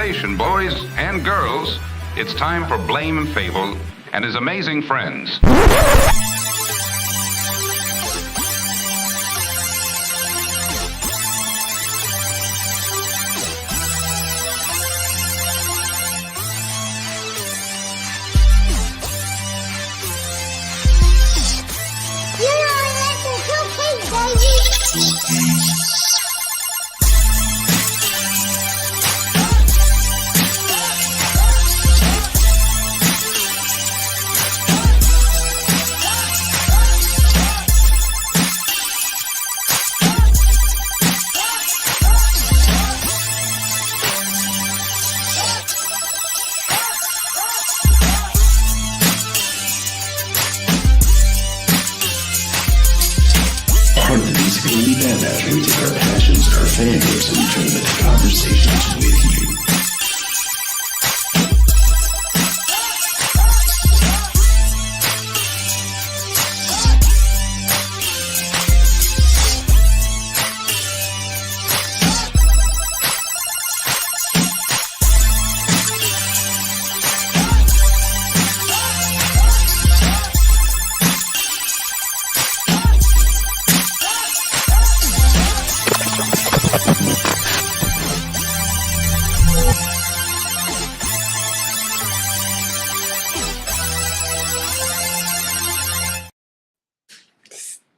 station, boys and girls. It's time for Blame and Phable and his amazing friends. We take our passions, our fandoms, and turn them into conversations with you.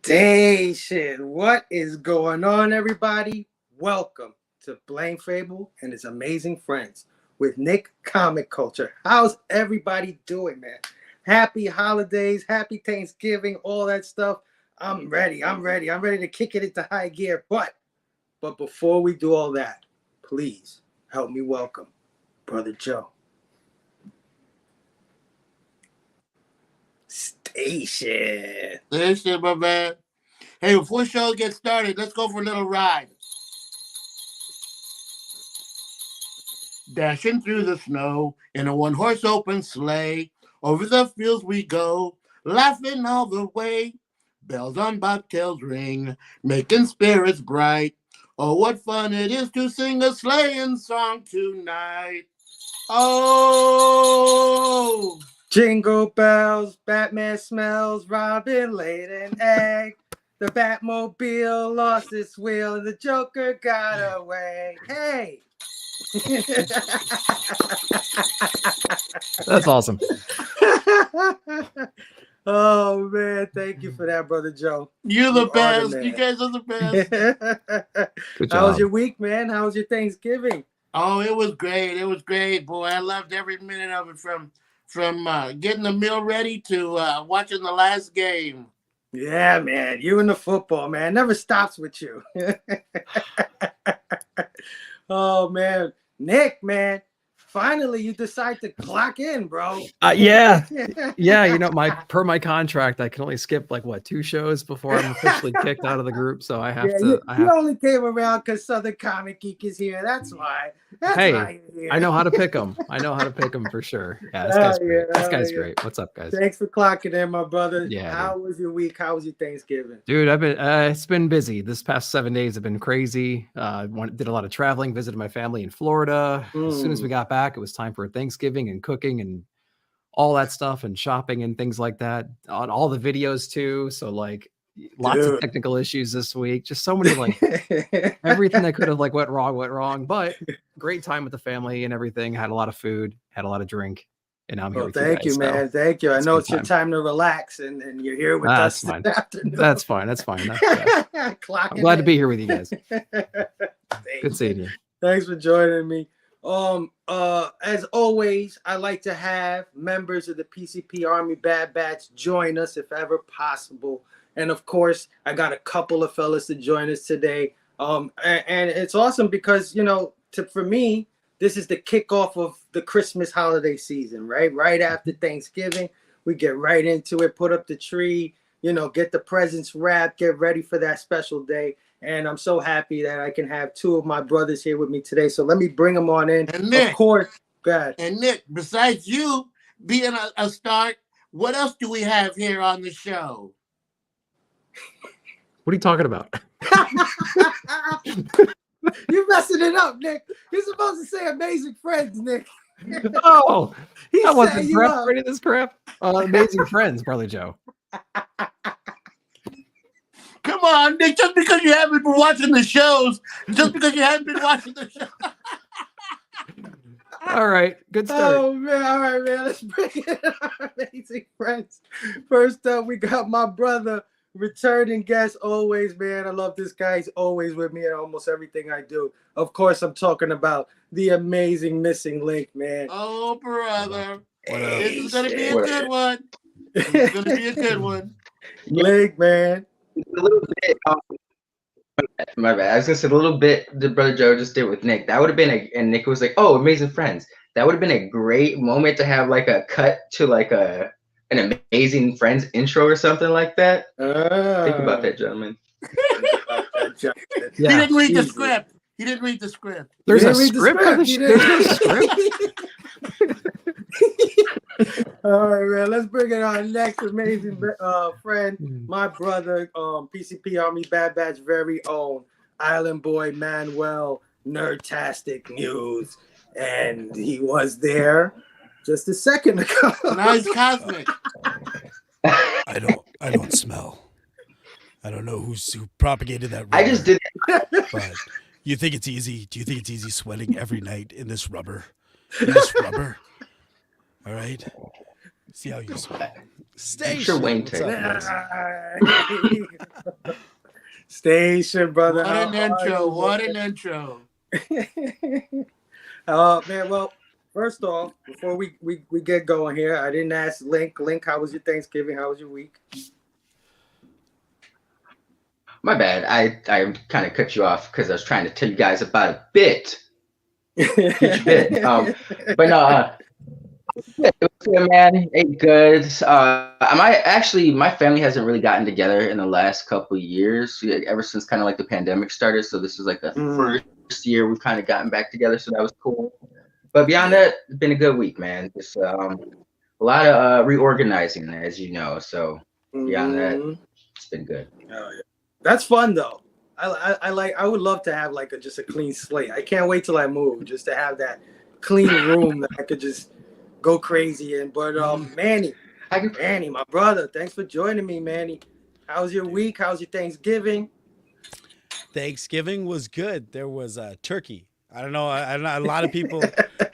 Station. What is going on, everybody? Welcome to Blame Phable and his amazing friends with Nick Comic Culture. How's everybody doing, man? Happy holidays, happy Thanksgiving, all that stuff. I'm ready. I'm ready to kick it into high gear. But before we do all that, please help me welcome Brother Joe. Station, my man. Hey, before the show gets started, let's go for a little ride. Dashing through the snow in a one-horse open sleigh, over the fields we go, laughing all the way. Bells on bobtails ring, making spirits bright. Oh, what fun it is to sing a sleighing song tonight. Oh! Jingle bells, Batman smells, Robin laid an egg. The Batmobile lost its wheel and the Joker got away. Hey! That's awesome. Oh, man. Thank you for that, Brother Joe. You're the best. You guys are the best. Good job. How was your week, man? How was your Thanksgiving? Oh, it was great. It was great, boy. I loved every minute of it from getting the meal ready to watching the last game. Yeah, man. You and the football, man. Never stops with you. Oh, man. Nick, man. Finally, you decide to clock in, bro. Yeah. You know, my contract, I can only skip 2 shows before I'm officially kicked out of the group. So I have to. You only came around because Southern Comic Geek is here. That's why. Hey, I know how to pick them. For sure. Yeah, this guy's great. This guy's great. What's up, guys? Thanks for clocking in, my brother. Yeah. How was your week? How was your Thanksgiving? Dude, I've been. It's been busy. This past 7 days have been crazy. Did a lot of traveling. Visited my family in Florida. As soon as we got back, it was time for Thanksgiving and cooking and all that stuff and shopping and things like that. On all the videos too. So lots of technical issues this week. Just so many everything that could have went wrong. But great time with the family and everything. Had a lot of food, had a lot of drink, and now I'm here with you guys. Thank you, man. Thank you. I know it's your time to relax, and you're here with us this afternoon. That's fine. I'm glad to be here with you guys. Good seeing you. Thanks for joining me. As always, I like to have members of the PCP Army Bad Batch join us if ever possible. And of course, I got a couple of fellas to join us today. And it's awesome because, for me, this is the kickoff of the Christmas holiday season, right? Right after Thanksgiving, we get right into it, put up the tree, get the presents wrapped, get ready for that special day. And I'm so happy that I can have 2 of my brothers here with me today. So let me bring them on in. And Nick, of course, go ahead. And Nick, besides you being a start, what else do we have here on the show? What are you talking about? You're messing it up, Nick. You're supposed to say Amazing Friends, Nick. Oh, He's I wasn't setting you prepped up. for any of this crap. Amazing Friends, Brother Joe. Come on, Nick. Just because you haven't been watching the shows, All right, good start. Oh man, all right, man. Let's bring it on Amazing Friends. First up, we got my brother, returning guest always, man. I love this guy. He's always with me in almost everything I do. Of course, I'm talking about the amazing Missing Link, man. Oh, brother. Hey, This is going to be a what- good one. This is going to be a good one. Link, man. A little bit. My bad. I was gonna say a little bit. The brother Joe just did with Nick. That would have been and Nick was like, "Oh, Amazing Friends." That would have been a great moment to have like a cut to like an Amazing Friends intro or something like that. Think about that, gentlemen. Yeah, He didn't read the easy. script. He didn't read the script. There's You a didn't read the script. script. You didn't- There's no script. All right, man. Let's bring it on next amazing friend, my brother, PCP Army Bad Batch very own Island Boy Manuel Nerdtastic News, and he was there just a second ago. Nice cosmic. I don't smell. I don't know who propagated that rumor. I just did. But you think it's easy? Do you think it's easy sweating every night in this rubber? In this rubber? All right. See how you smell. Station. sure Wayne What's takes up, it. boys? Station, brother. What an How are intro. you, What man? an intro. Man, well, first off, before we get going here, I didn't ask Link. Link, how was your Thanksgiving? How was your week? My bad. I kind of cut you off because I was trying to tell you guys about a bit. Huge bit. But no, it was good, man. Ate good. My family hasn't really gotten together in the last couple of years, ever since kind of like the pandemic started. So this is like the first year we've kind of gotten back together. So that was cool. But beyond that, it's been a good week, man. Just a lot of reorganizing, as you know. So beyond that, it's been good. Oh, yeah. That's fun though. I would love to have like just a clean slate. I can't wait till I move just to have that clean room that I could just go crazy in. But Manny, my brother, thanks for joining me, Manny. How's your week? How's your Thanksgiving? Thanksgiving was good. There was turkey. I don't know. A lot of people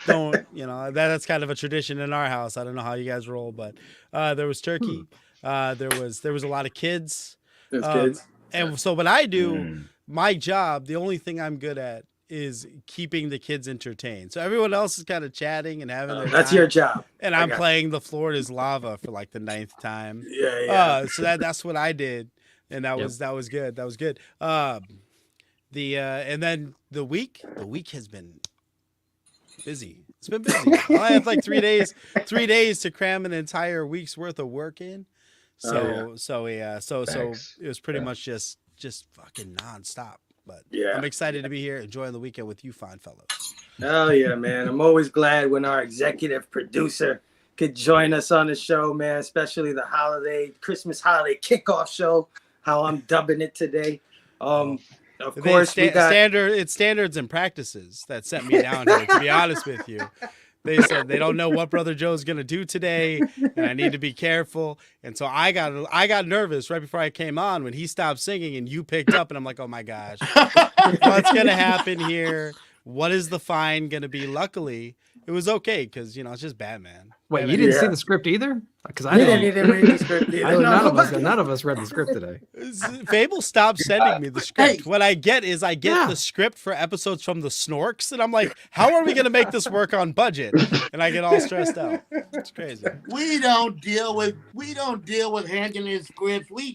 don't. That's kind of a tradition in our house. I don't know how you guys roll, but there was turkey. There was a lot of kids. There's kids. And so what I do, my job, the only thing I'm good at is keeping the kids entertained. So everyone else is kind of chatting and having their That's time. your job. And I'm playing The Floor is Lava for like the 9th time. Yeah. So that's what I did. And that was good. That was good. And then the week has been busy. It's been busy. I have like 3 days to cram an entire week's worth of work in. So it was pretty much just fucking nonstop. But I'm excited to be here, enjoying the weekend with you fine fellows. Oh yeah, man. I'm always glad when our executive producer could join us on the show, man, especially the Christmas holiday kickoff show, how I'm dubbing it today. Of course, we got it's standards and practices that sent me down here, to be honest with you. They said they don't know what Brother Joe's gonna do today, and I need to be careful. And so I got nervous right before I came on when he stopped singing and you picked up, and I'm like, oh my gosh, what's gonna happen here? What is the fine gonna be? Luckily, it was okay because it's just Batman. Wait, Batman. you didn't see the script either? Because I he didn't. didn't read the script either. I know none of us read the script today. Phable stopped sending me the script. What I get the script for episodes from the Snorks, and I'm like, how are we going to make this work on budget? And I get all stressed out. It's crazy. We don't deal with handing in scripts. We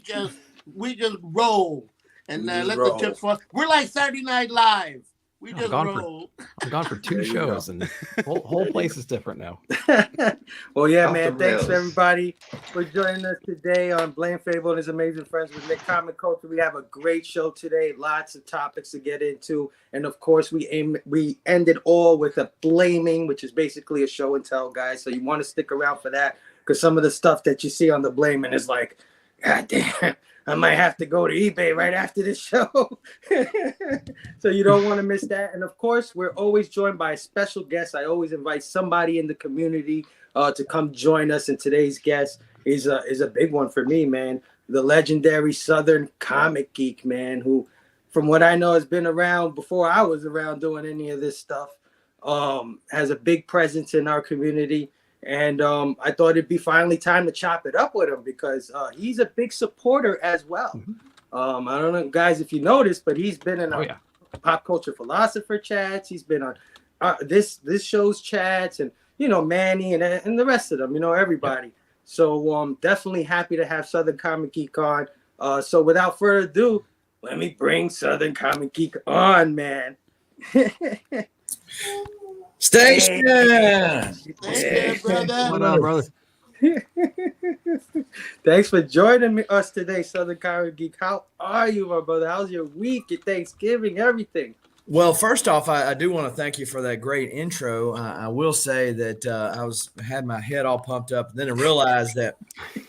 just roll and let the chips fall. We're like Saturday Night Live. We just roll. I'm gone for 2 shows, and the whole place is different now. Well, yeah, Off man. the Thanks rails. everybody for joining us today on Blame Phable and his amazing friends with Nick Comic Culture. We have a great show today. Lots of topics to get into, and of course, we end it all with a blaming, which is basically a show and tell, guys. So you want to stick around for that because some of the stuff that you see on the blaming is like God damn, I might have to go to eBay right after this show. So you don't want to miss that. And of course, we're always joined by a special guest. I always invite somebody in the community to come join us. And today's guest is a big one for me, man. The legendary Southern Comic Geek, man, who, from what I know, has been around before I was around doing any of this stuff. Has a big presence in our community. And I thought it'd be finally time to chop it up with him because he's a big supporter as well. I don't know, guys, if you noticed, but he's been in our Pop Culture Philosopher chats. He's been on this show's chats, and Manny and the rest of them. Everybody. So definitely happy to have Southern Comic Geek on. So without further ado, let me bring Southern Comic Geek on, man. Station. Hey, brother. What up, brother? Thanks for joining us today, Southern Comic Geek. How are you, my brother? How's your week, your Thanksgiving, everything? Well, first off, I do want to thank you for that great intro. I will say that I had my head all pumped up, and then I realized that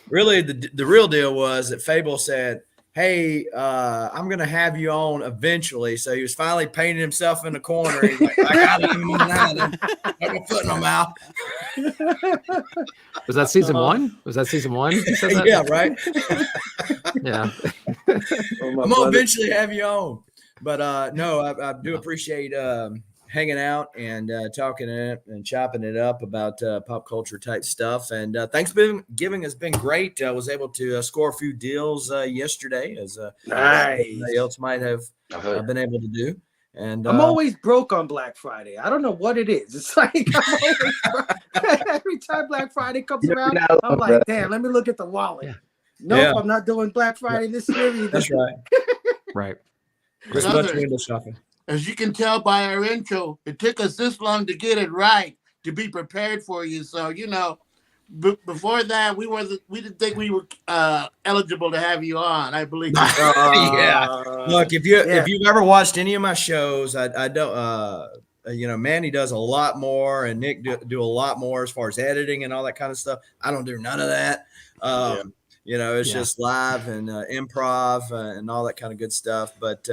really the real deal was that Phable said, "Hey, I'm going to have you on eventually." So he was finally painting himself in the corner. He's like, "I got him in tonight. I'm going to put him out." Was that season one? Was that season one? You said that? Yeah, right. Yeah. I'm going to eventually have you on. But no, I do appreciate hanging out and talking it and chopping it up about pop culture type stuff. And Thanksgiving has been great. I was able to score a few deals yesterday, as nice. Somebody else might have been able to do. And I'm always broke on Black Friday. I don't know what it is. It's like every time Black Friday comes around, I'm like, damn, let me look at the wallet. Yeah. Nope, I'm not doing Black Friday this year either. That's right. Right. Just much window shopping. As you can tell by our intro, it took us this long to get it right, to be prepared for you. So, before that, we didn't think we were eligible to have you on, I believe. Yeah. Look, if you've ever watched any of my shows, I don't. Manny does a lot more, and Nick do a lot more as far as editing and all that kind of stuff. I don't do none of that. It's just live and improv and all that kind of good stuff. But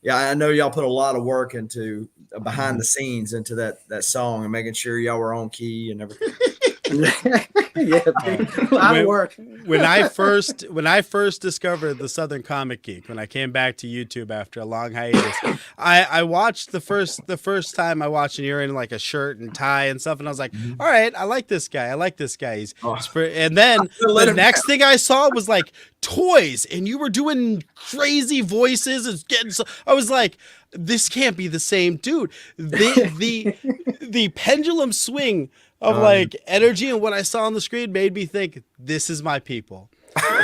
I know y'all put a lot of work into behind the scenes into that song and making sure y'all were on key and everything. A lot of work. When I first discovered the Southern Comic Geek, when I came back to YouTube after a long hiatus, I watched the first time I watched, and you're in like a shirt and tie and stuff, and I was like, all right, I like this guy. And then the next thing I saw was like toys, and you were doing crazy voices and I was like, this can't be the same dude. The pendulum swing of like energy and what I saw on the screen made me think, this is my people.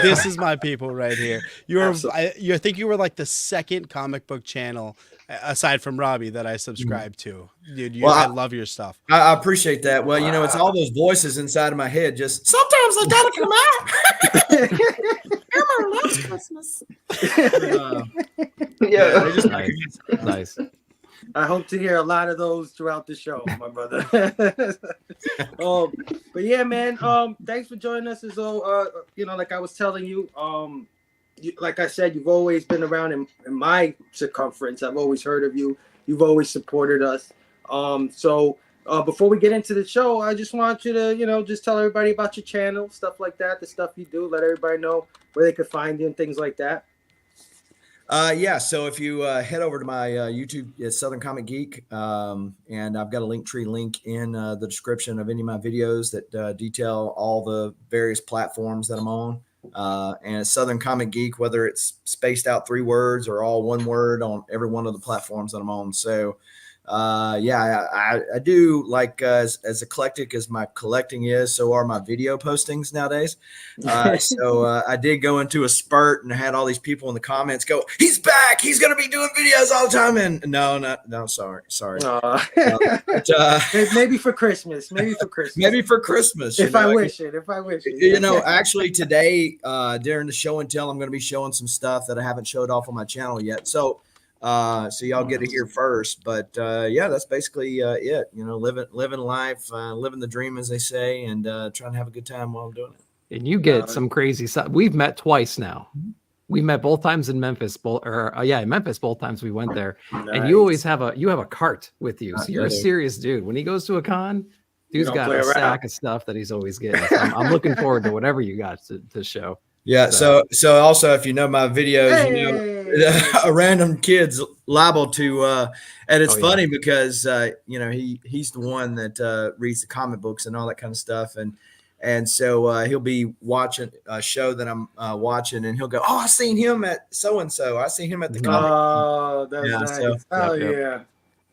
This is my people right here. I think you were like the second comic book channel aside from Robbie that I subscribe to. Dude, I love your stuff. I appreciate that. Well, it's all those voices inside of my head. Just sometimes I gotta come out. Elmer loves Christmas. Just nice. I hope to hear a lot of those throughout the show, my brother. But yeah, man. Thanks for joining us. As like I was telling you, like I said, you've always been around in my circumference. I've always heard of you. You've always supported us. So before we get into the show, I just want you to, just tell everybody about your channel, stuff like that, the stuff you do. Let everybody know where they could find you and things like that. So if you head over to my YouTube, it's Southern Comic Geek, and I've got a Linktree link in the description of any of my videos that detail all the various platforms that I'm on. And it's Southern Comic Geek, whether it's spaced out 3 words or all 1 word on every one of the platforms that I'm on. So I do like as eclectic as my collecting is, so are my video postings nowadays. So I did go into a spurt and had all these people in the comments go, "He's back! He's going to be doing videos all the time." And no, sorry. Maybe for Christmas. If I wish it. Actually today during the show and tell, I'm going to be showing some stuff that I haven't showed off on my channel yet. So y'all get to hear first, but that's basically it. Living life, living the dream, as they say, and trying to have a good time while I'm doing it. and you get some crazy stuff. We've met twice now. We met both times in Memphis, in Memphis both times we went there. Nice. And you always have a cart with you, so you're a serious dude. When he goes to a con, dude's got a stack of stuff that he's always getting. So I'm looking forward to whatever you got to show. Yeah. So also, if you know my videos, you know, a random kid's liable to, and it's funny because you know he's the one that reads the comic books and all that kind of stuff, and so he'll be watching a show that I'm watching, and he'll go, "Oh, I seen him at so and so. I seen him at the comic." Oh, that's nice. So, Hell yeah.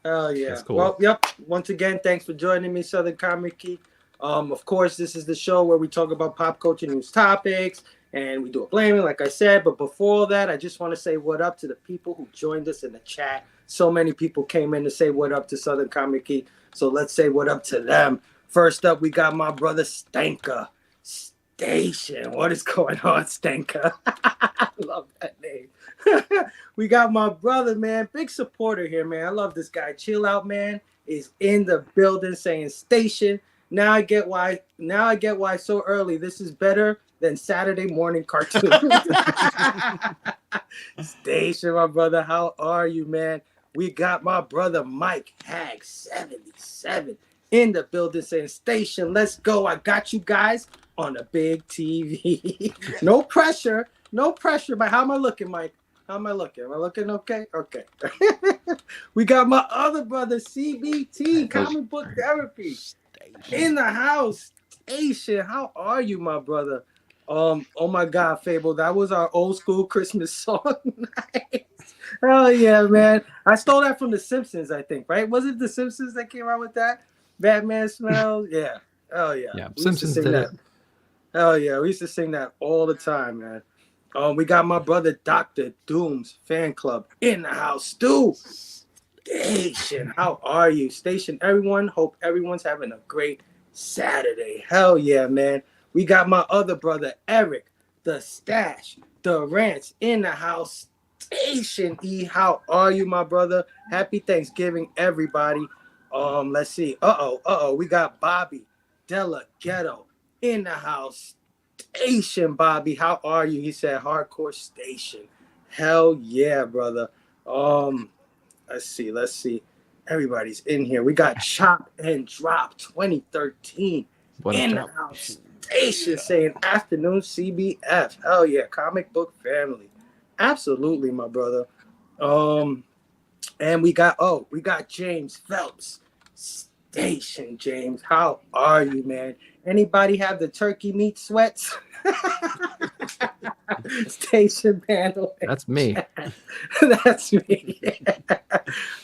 Hell yeah. That's cool. Well, yep. Once again, thanks for joining me, Southern Comic Geek. Of course, this is the show where we talk about pop culture news topics, and we do a blaming, like I said. But before that, I just want to say what up to the people who joined us in the chat. So many people came in to say what up to Southern Comic Geek. So let's say what up to them. First up, we got my brother Stanka Station. What is going on, Stanka? I love that name. We got my brother, man. Big supporter here, man. I love this guy. Chill Out, man, is in the building saying Station. Now I get why so early. This is better than Saturday morning cartoon. Station, my brother. How are you, man? We got my brother Mike Hag 77 in the building saying Station, let's go. I got you guys on a big TV. No pressure. But how am I looking, Mike? How am I looking? Am I looking okay? Okay. We got my other brother, CBT, Comic Book Therapy, in the house. Station, how are you, my brother? Oh my God, Phable, that was our old school Christmas song. Nice. Hell yeah, man. I stole that from The Simpsons, I think, right? Was it The Simpsons that came out with that? Batman Smells? Yeah. Hell yeah. Yeah, Simpsons did it. Hell yeah, we used to sing that all the time, man. We got my brother Dr. Doom's fan club in the house. Stu, Station, how are you? Station, everyone. Hope everyone's having a great Saturday. Hell yeah, man. We got my other brother Eric, the Stash, the Rants in the house. Station E, how are you, my brother? Happy Thanksgiving, everybody. Let's see. We got Bobby Della Ghetto in the house. Station, Bobby, how are you? He said hardcore Station. Hell yeah, brother. Let's see. Everybody's in here. We got Chop and Drop 2013 in the house. Station saying afternoon CBF. Hell yeah, comic book family. Absolutely, my brother. And we got James Phelps. Station, James. How are you, man? Anybody have the turkey meat sweats? Station panel. That's me. That's me.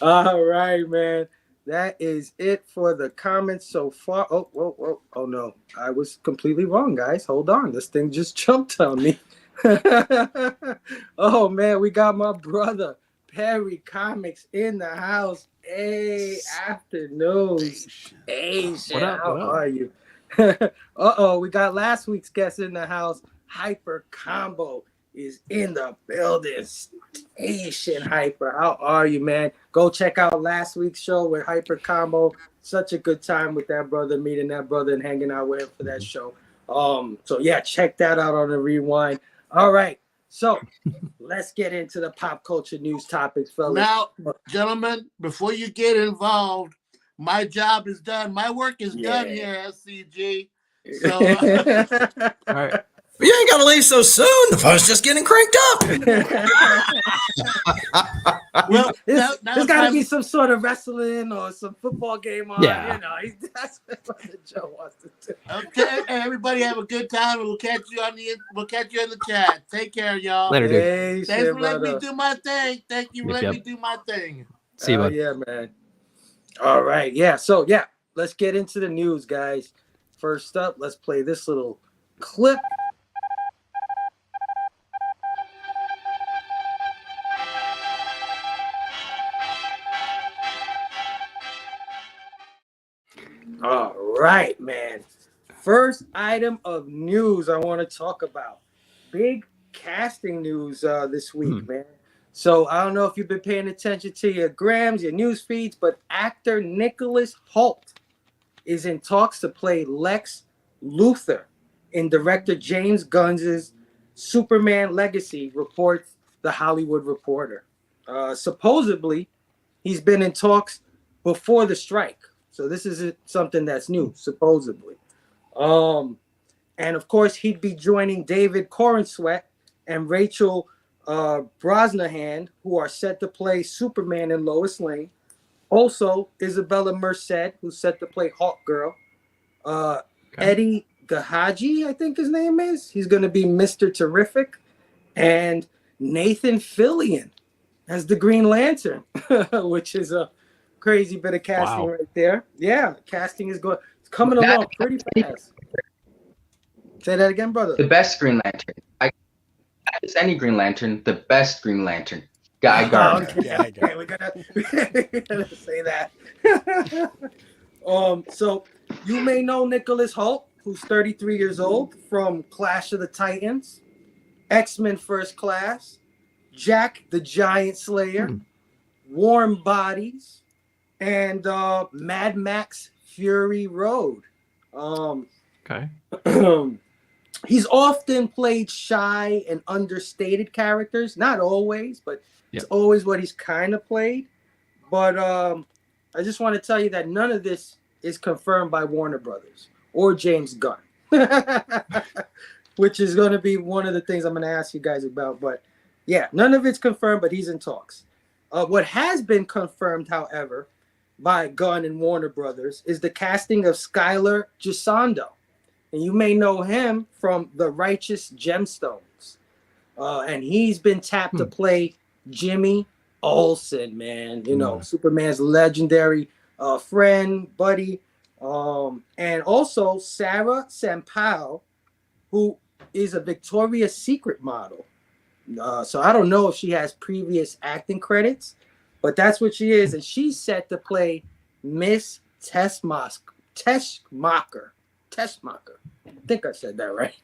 All right, man. That is it for the comments so far. Oh no. I was completely wrong, guys. Hold on. This thing just jumped on me. Oh man, we got my brother Perry Comics in the house. Hey, afternoon. Station, how are you? We got last week's guest in the house. Hyper Combo is in the building. Station, Hyper, how are you, man? Go check out last week's show with Hyper Combo. Such a good time with that brother, meeting that brother and hanging out with him for that show. So yeah, check that out on the rewind. All right, so let's get into the pop culture news topics, fellas. Now, gentlemen, before you get involved, my job is done. My work is done here, SCG. So, All right. You ain't gotta leave so soon. The phone's just getting cranked up. Well, there's got to be some sort of wrestling or some football game on. Yeah. You know, that's what the Joe wants to do. okay, everybody have a good time, and we'll catch you in the chat. Take care, y'all. Later, dude. Hey, Thanks for letting me do my thing. Thank you for letting me do my thing. See you, bud. Yeah, man. All right, yeah. So yeah, let's get into the news, guys. First up, let's play this little clip. All right, man. First item of news I want to talk about. Big casting news this week, man. So I don't know if you've been paying attention to your grams, your news feeds, but actor Nicholas Hoult is in talks to play Lex Luthor in director James Gunn's Superman Legacy, reports The Hollywood Reporter. Supposedly, he's been in talks before the strike. So this isn't something that's new, supposedly. And of course, he'd be joining David Corenswet and Rachel Brosnahan, who are set to play Superman and Lois Lane. Also, Isabella Merced, who's set to play Hawkgirl. Eddie Gahaji, I think his name is. He's going to be Mr. Terrific. And Nathan Fillion as the Green Lantern, which is a crazy bit of casting right there. Yeah, casting is it's coming along pretty fast. Say that again, brother. The best Green Lantern. Not just any Green Lantern, the best Green Lantern. Guy Gardner. Okay, we gotta say that. So you may know Nicholas Hoult, who's 33 years old, from Clash of the Titans, X-Men First Class, Jack the Giant Slayer, Warm Bodies, and Mad Max Fury Road. He's often played shy and understated characters. Not always, but it's always what he's kind of played. But I just want to tell you that none of this is confirmed by Warner Brothers or James Gunn, which is going to be one of the things I'm going to ask you guys about. But yeah, none of it's confirmed, but he's in talks. What has been confirmed, however, by Gunn and Warner Brothers is the casting of Skylar Gisondo. And you may know him from The Righteous Gemstones. And he's been tapped to play Jimmy Olsen, man. You know, Superman's legendary friend, buddy. And also Sarah Sampaio, who is a Victoria's Secret model. So I don't know if she has previous acting credits, but that's what she is. And she's set to play Miss Tessmacher. I think I said that right.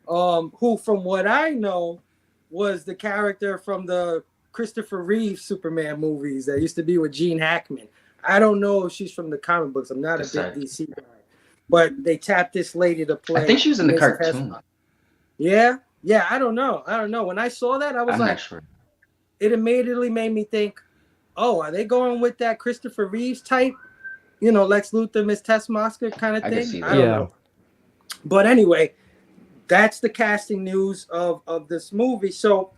Who, from what I know, was the character from the Christopher Reeve Superman movies that used to be with Gene Hackman. I don't know if she's from the comic books. I'm not a big DC guy. But they tapped this lady to play. I think she was in the cartoon. Yeah? Yeah, I don't know. When I saw that, I was like, sure. It immediately made me think, oh, are they going with that Christopher Reeves type? You know, Lex Luthor, Miss Tessmacher kind of thing? I don't know. But anyway, that's the casting news of this movie. So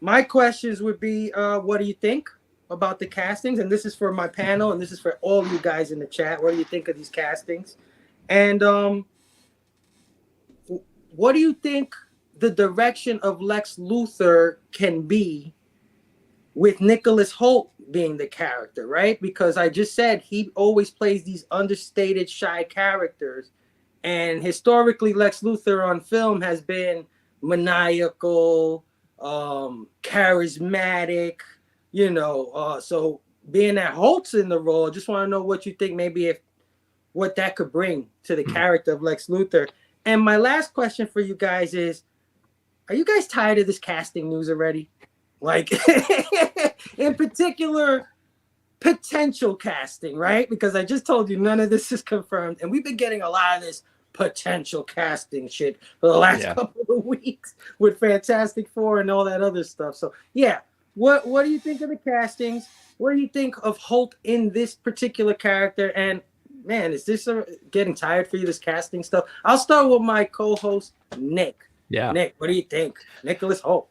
my questions would be, what do you think about the castings? And this is for my panel, and this is for all you guys in the chat. What do you think of these castings? And what do you think the direction of Lex Luthor can be with Nicholas Hoult being the character, right? Because I just said he always plays these understated, shy characters. And historically, Lex Luthor on film has been maniacal, charismatic, you know. So being that Holt's in the role, I just want to know what you think, maybe what that could bring to the character of Lex Luthor. And my last question for you guys is, are you guys tired of this casting news already? Like, in particular, potential casting, right? Because I just told you none of this is confirmed. And we've been getting a lot of this potential casting shit for the last couple of weeks with Fantastic Four and all that other stuff. So, yeah, what do you think of the castings? What do you think of Holt in this particular character? And, man, is this getting tired for you, this casting stuff? I'll start with my co-host, Nick. Yeah. Nick, what do you think? Nicholas Hoult.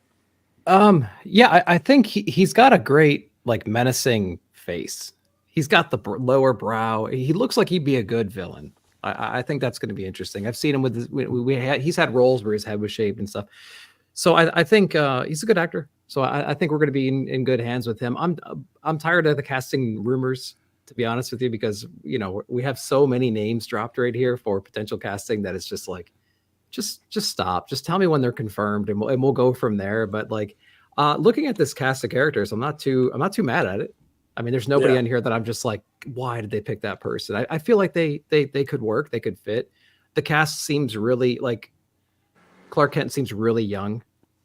I think he's got a great, like, menacing face. He's got the lower brow. He looks like he'd be a good villain. I think that's going to be interesting. I've seen him with he's had roles where his head was shaved and stuff. So I think he's a good actor. So I think we're going to be in good hands with him. I'm tired of the casting rumors, to be honest with you, because, you know, we have so many names dropped right here for potential casting that it's just like, just stop. Just tell me when they're confirmed, and we'll go from there. But like, looking at this cast of characters, I'm not too mad at it. I mean, there's nobody in here that I'm just like, why did they pick that person? I feel like they could work, they could fit. The cast seems really, like, Clark Kent seems really young,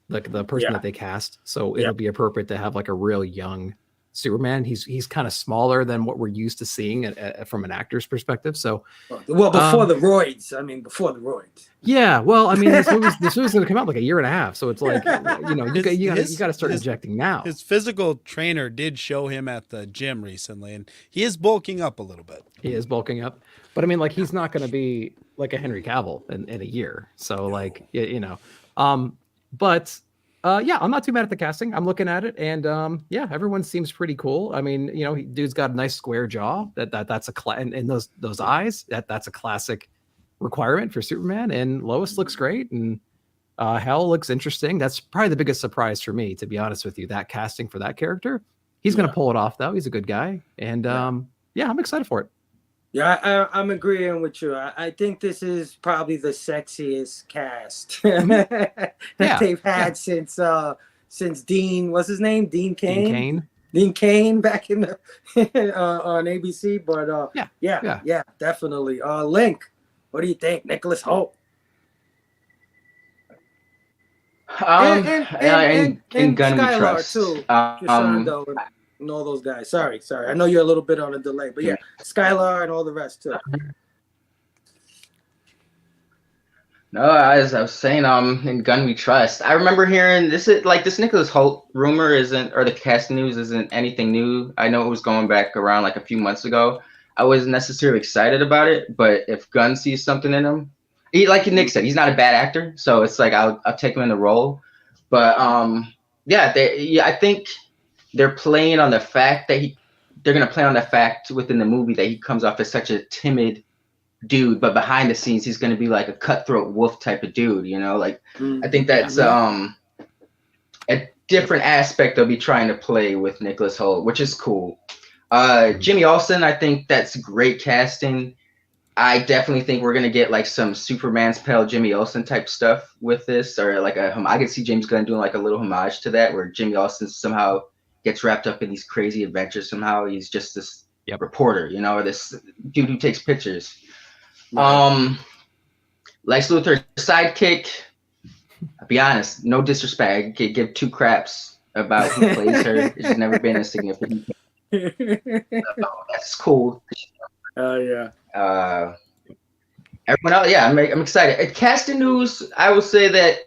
like the person that they cast. So it'll be appropriate to have like a real young Superman. He's kind of smaller than what we're used to seeing from an actor's perspective. So, well, before the roids. I mean, before the roids. Yeah, well, I mean, this movie's going to come out like a year and a half, so it's like, you know, you got to start injecting now. His physical trainer did show him at the gym recently, and he is bulking up a little bit. He is bulking up, but I mean, like, he's not going to be like a Henry Cavill in a year. So, like, you know, but. Yeah, I'm not too mad at the casting. I'm looking at it, and yeah, everyone seems pretty cool. I mean, you know, dude's got a nice square jaw. That's and those eyes. That's a classic requirement for Superman. And Lois looks great, and Hal looks interesting. That's probably the biggest surprise for me, to be honest with you. That casting for that character, he's going to pull it off, though. He's a good guy, and yeah, I'm excited for it. Yeah, I'm agreeing with you. I think this is probably the sexiest cast that they've had since Dean. What's his name? Dean Cain. Dean Cain back in the on ABC. But yeah, definitely. Link, what do you think, Nicholas Hoult? And Gun We Trust too. And all those guys. Sorry. I know you're a little bit on a delay, but yeah, Skylar and all the rest too. No, as I was saying, in Gun We Trust, I remember hearing this Nicholas Hoult rumor or the cast news isn't anything new. I know it was going back around like a few months ago. I wasn't necessarily excited about it, but if Gunn sees something in him, like Nick said, he's not a bad actor, so it's like I'll take him in the role. But I think they're playing on the fact that they're going to play on the fact within the movie that he comes off as such a timid dude, but behind the scenes, he's going to be like a cutthroat wolf type of dude, you know, like I think that's a different aspect they'll be trying to play with Nicholas Hoult, which is cool. Jimmy Olsen, I think that's great casting. I definitely think we're going to get like some Superman's Pale Jimmy Olsen type stuff with this, or like I could see James Gunn doing like a little homage to that, where Jimmy Olsen somehow gets wrapped up in these crazy adventures. Somehow he's just this reporter, you know, or this dude who takes pictures. Lex Luthor sidekick. I'll be honest, no disrespect. I could give two craps about who plays her. It's never been a significant. That's cool. Yeah. Everyone else, yeah, I'm excited. Casting news, I will say that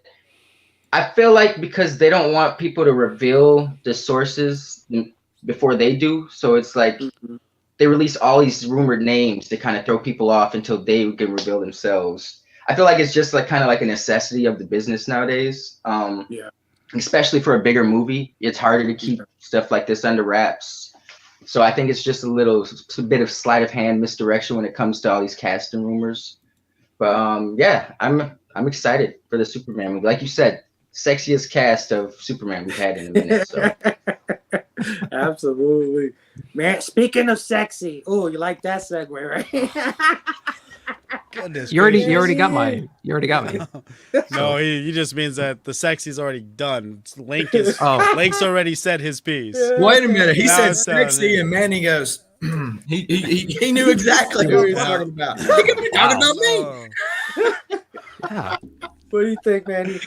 I feel like because they don't want people to reveal the sources before they do, so it's like they release all these rumored names to kind of throw people off until they can reveal themselves. I feel like it's just like kind of like a necessity of the business nowadays. Especially for a bigger movie, it's harder to keep stuff like this under wraps. So I think it's just a bit of sleight of hand misdirection when it comes to all these casting rumors. But yeah, I'm excited for the Superman movie. Like you said, sexiest cast of Superman we've had in a minute. So. Absolutely, man. Speaking of sexy, oh, you like that segue, right? Goodness, you already got mine. You already got me. No, he just means that the sexy's already done. Link's already said his piece. Wait a minute, he said sexy, and Manny goes. He knew exactly who he was talking about. He could be talking about me. Yeah. What do you think, Manny?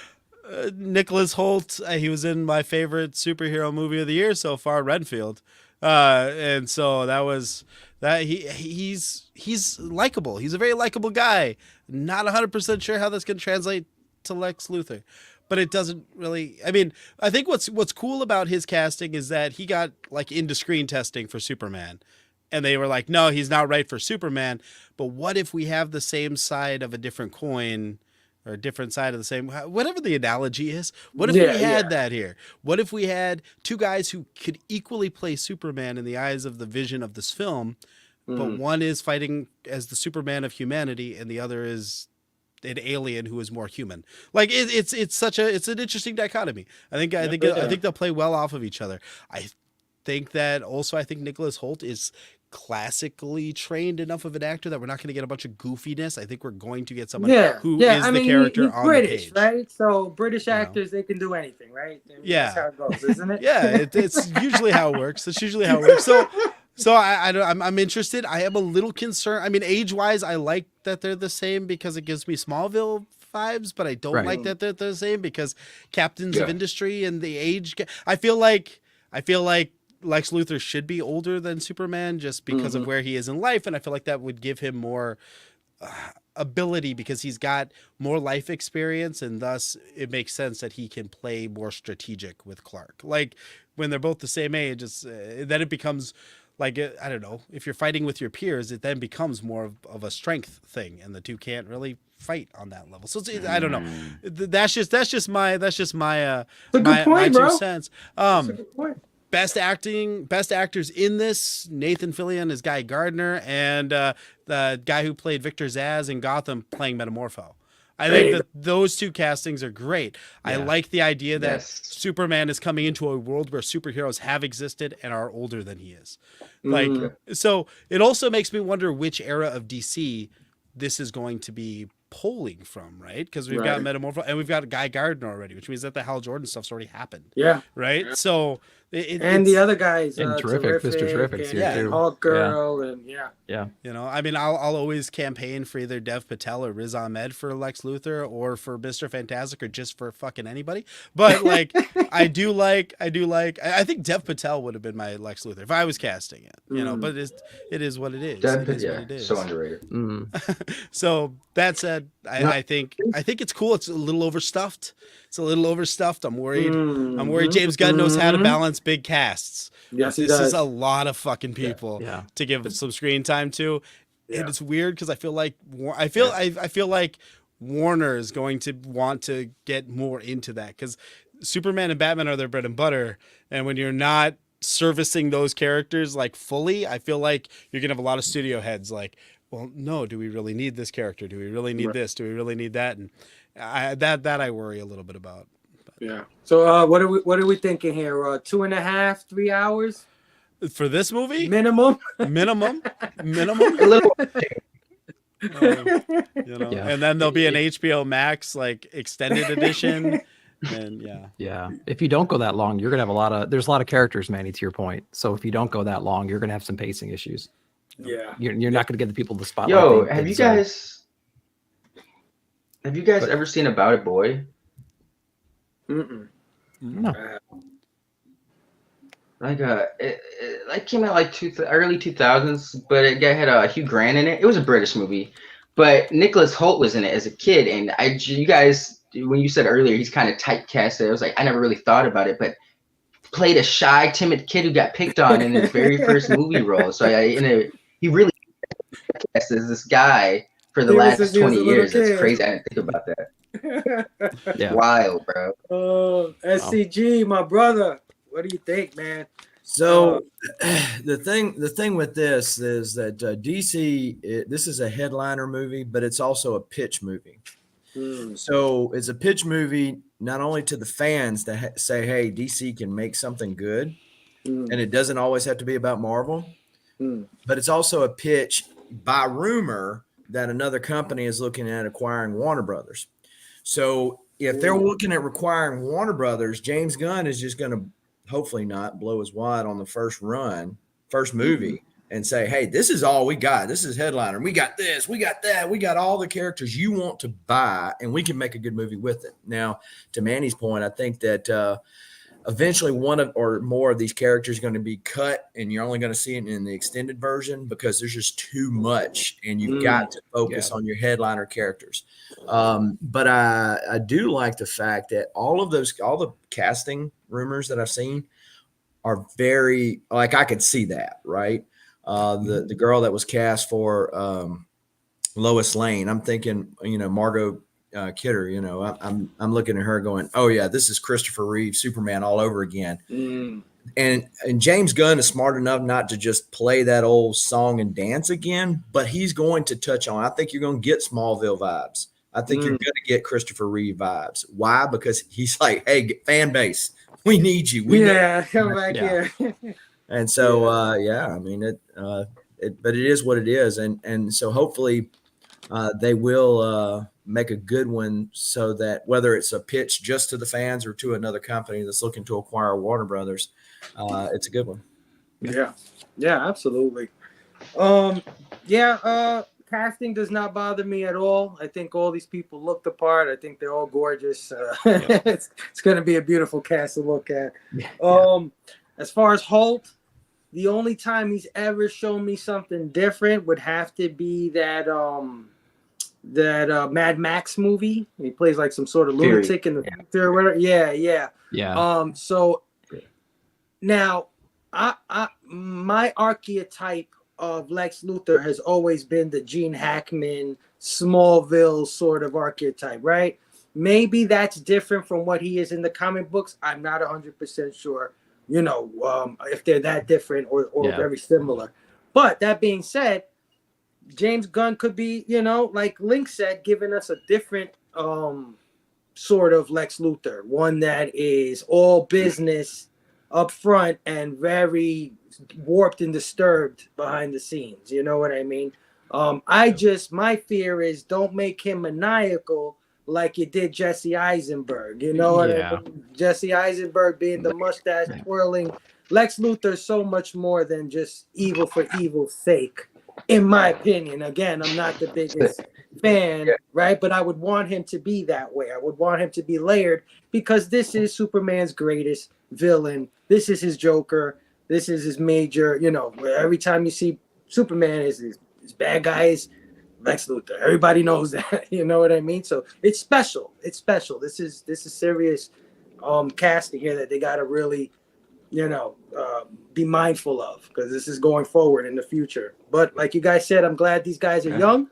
Nicholas Hoult, he was in my favorite superhero movie of the year so far, Renfield, and so that was that. He's likable. He's a very likable guy. Not 100% sure how that's going to translate to Lex Luthor, but it doesn't really. I mean, I think what's cool about his casting is that he got like into screen testing for Superman, and they were like, no, he's not right for Superman. But what if we have the same side of a different coin? Or a different side of the same, whatever the analogy is. What if we had that here? What if we had two guys who could equally play Superman in the eyes of the vision of this film, but one is fighting as the Superman of humanity, and the other is an alien who is more human. Like it's an interesting dichotomy. I think they'll play well off of each other. I think Nicholas Hoult is classically trained enough of an actor that we're not going to get a bunch of goofiness. I think we're going to get someone who is the character he's on British, the page. right? So British actors, they can do anything, right? That's how it goes, isn't it? Yeah, it's usually how it works. So I'm interested. I am a little concerned. I mean, age-wise, I like that they're the same because it gives me Smallville vibes, but I don't like that they're the same because Captains of Industry and the age. I feel like Lex Luthor should be older than Superman just because of where he is in life, and I feel like that would give him more ability because he's got more life experience, and thus it makes sense that he can play more strategic with Clark. Like when they're both the same age, it's then it becomes like, I don't know, if you're fighting with your peers, it then becomes more of a strength thing, and the two can't really fight on that level. So I don't know. That's just my my 2 cents. Best actors in this: Nathan Fillion as Guy Gardner, and the guy who played Victor Zsasz in Gotham playing Metamorpho. I think that those 2 castings are great. Yeah. I like the idea that Superman is coming into a world where superheroes have existed and are older than he is. Like, so it also makes me wonder which era of DC this is going to be pulling from, right? Because we've got Metamorpho and we've got Guy Gardner already, which means that the Hal Jordan stuff's already happened. Yeah. Right? Yeah. So and the other guys, terrific, Mr. Terrific's here too. Hawk Girl, and yeah. You know, I mean, I'll always campaign for either Dev Patel or Riz Ahmed for Lex Luthor, or for Mr. Fantastic, or just for fucking anybody. But like, I think Dev Patel would have been my Lex Luthor if I was casting it. You know, but it is what it is. What it is. So underrated. So that said, I think it's cool. It's a little overstuffed. I'm worried James Gunn knows how to balance big casts. Yes, this is a lot of fucking people to give some screen time to. And it's weird because I feel like Warner is going to want to get more into that, because Superman and Batman are their bread and butter, and when you're not servicing those characters like fully, I feel like you're gonna have a lot of studio heads like, well, no, do we really need this character? Do we really need this? Do we really need that? And I worry a little bit about. Yeah. So what are we thinking here? 2.5, 3 hours for this movie? Minimum. A little. You know, and then there'll be an HBO Max like extended edition. And if you don't go that long, you're gonna have there's a lot of characters, Manny, to your point. So if you don't go that long, you're gonna have some pacing issues. You're not gonna get the people to spotlight. Yo, have you guys ever seen About It Boy? No. Like it came out like early 2000s, but it had Hugh Grant in it. It was a British movie, but Nicholas Hoult was in it as a kid, and you guys, when you said earlier he's kind of typecasted, I was like, I never really thought about it, but played a shy, timid kid who got picked on in his very first movie role. So he really cast as this guy for the last 20 years. That's crazy. I didn't think about that. Wild, bro. SCG, my brother. What do you think, man? So the thing with this is that DC, this is a headliner movie, but it's also a pitch movie. So it's a pitch movie not only to the fans to say, hey, DC can make something good, and it doesn't always have to be about Marvel, but it's also a pitch by rumor that another company is looking at acquiring Warner Brothers. So if they're looking at acquiring Warner Brothers, James Gunn is just going to hopefully not blow his wad on the first movie, and say, hey, this is all we got. This is headliner. We got this, we got that. We got all the characters you want to buy, and we can make a good movie with it. Now, to Manny's point, I think that eventually one or more of these characters are going to be cut, and you're only going to see it in the extended version because there's just too much, and you've got to focus on your headliner characters. But I do like the fact that all the casting rumors that I've seen are very, like, I could see that, right? The girl that was cast for Lois Lane, I'm thinking, Margot Kidder, I'm looking at her going, oh yeah, this is Christopher Reeve Superman all over again. And James Gunn is smart enough not to just play that old song and dance again, but he's going to touch on, I think you're going to get Smallville vibes. I think you're going to get Christopher Reeve vibes. Why? Because he's like, hey, fan base, we need you. Come back here. And so, I mean, but it is what it is. And so hopefully they will make a good one, so that whether it's a pitch just to the fans or to another company that's looking to acquire Warner Brothers, it's a good one. Yeah, absolutely. Casting does not bother me at all. I think all these people look the part. I think they're all gorgeous. It's going to be a beautiful cast to look at. As far as Holt, the only time he's ever shown me something different would have to be that Mad Max movie. He plays like some sort of lunatic in the future or whatever. Yeah. So now my archetype of Lex Luthor has always been the Gene Hackman, Smallville sort of archetype, right? Maybe that's different from what he is in the comic books. I'm not 100% sure, if they're that different or very similar. But that being said, James Gunn could be, like Link said, giving us a different sort of Lex Luthor, one that is all business up front and very warped and disturbed behind the scenes. You know what I mean? My fear is don't make him maniacal like you did Jesse Eisenberg. You know what I mean? Jesse Eisenberg being the mustache twirling. Lex Luthor is so much more than just evil for evil's sake, in my opinion. Again, I'm not the biggest fan, right? But I would want him to be that way. I would want him to be layered because this is Superman's greatest villain. This is his Joker. This is his major, every time you see Superman is his bad guys, Lex Luthor. Everybody knows that, you know what I mean? So it's special. It's special. This is serious casting here that they got to really, be mindful of because this is going forward in the future. But like you guys said, I'm glad these guys are young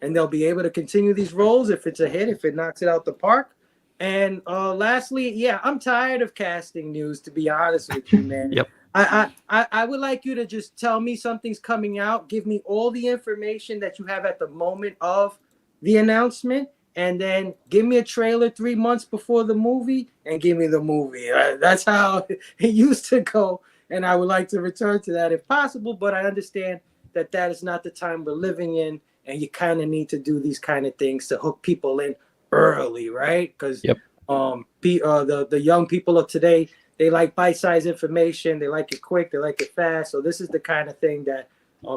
and they'll be able to continue these roles if it's a hit, if it knocks it out the park. And lastly, I'm tired of casting news, to be honest with you, man. Yep. I would like you to just tell me something's coming out. Give me all the information that you have at the moment of the announcement. And then give me a trailer 3 months before the movie and give me the movie. That's how it used to go. And I would like to return to that if possible. But I understand that is not the time we're living in. And you kind of need to do these kind of things to hook people in early, right? Because the young people of today, they like bite-sized information. They like it quick. They like it fast. So this is the kind of thing that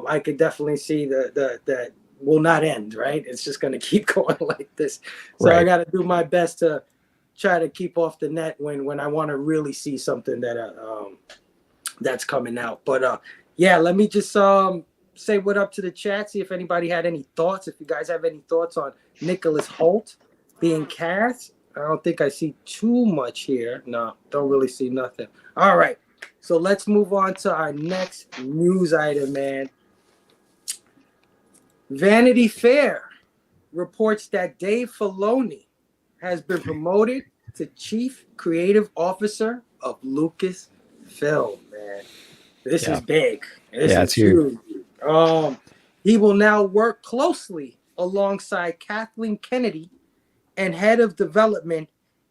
I could definitely see that will not end, right? It's just going to keep going like this. So I got to do my best to try to keep off the net when I want to really see something that that's coming out. But let me just say what up to the chat, see if anybody had any thoughts. If you guys have any thoughts on Nicholas Hoult being cast. I don't think I see too much here. No, don't really see nothing. All right. So let's move on to our next news item, man. Vanity Fair reports that Dave Filoni has been promoted to Chief Creative Officer of Lucasfilm, man. This is big. This is huge. He will now work closely alongside Kathleen Kennedy and head of development,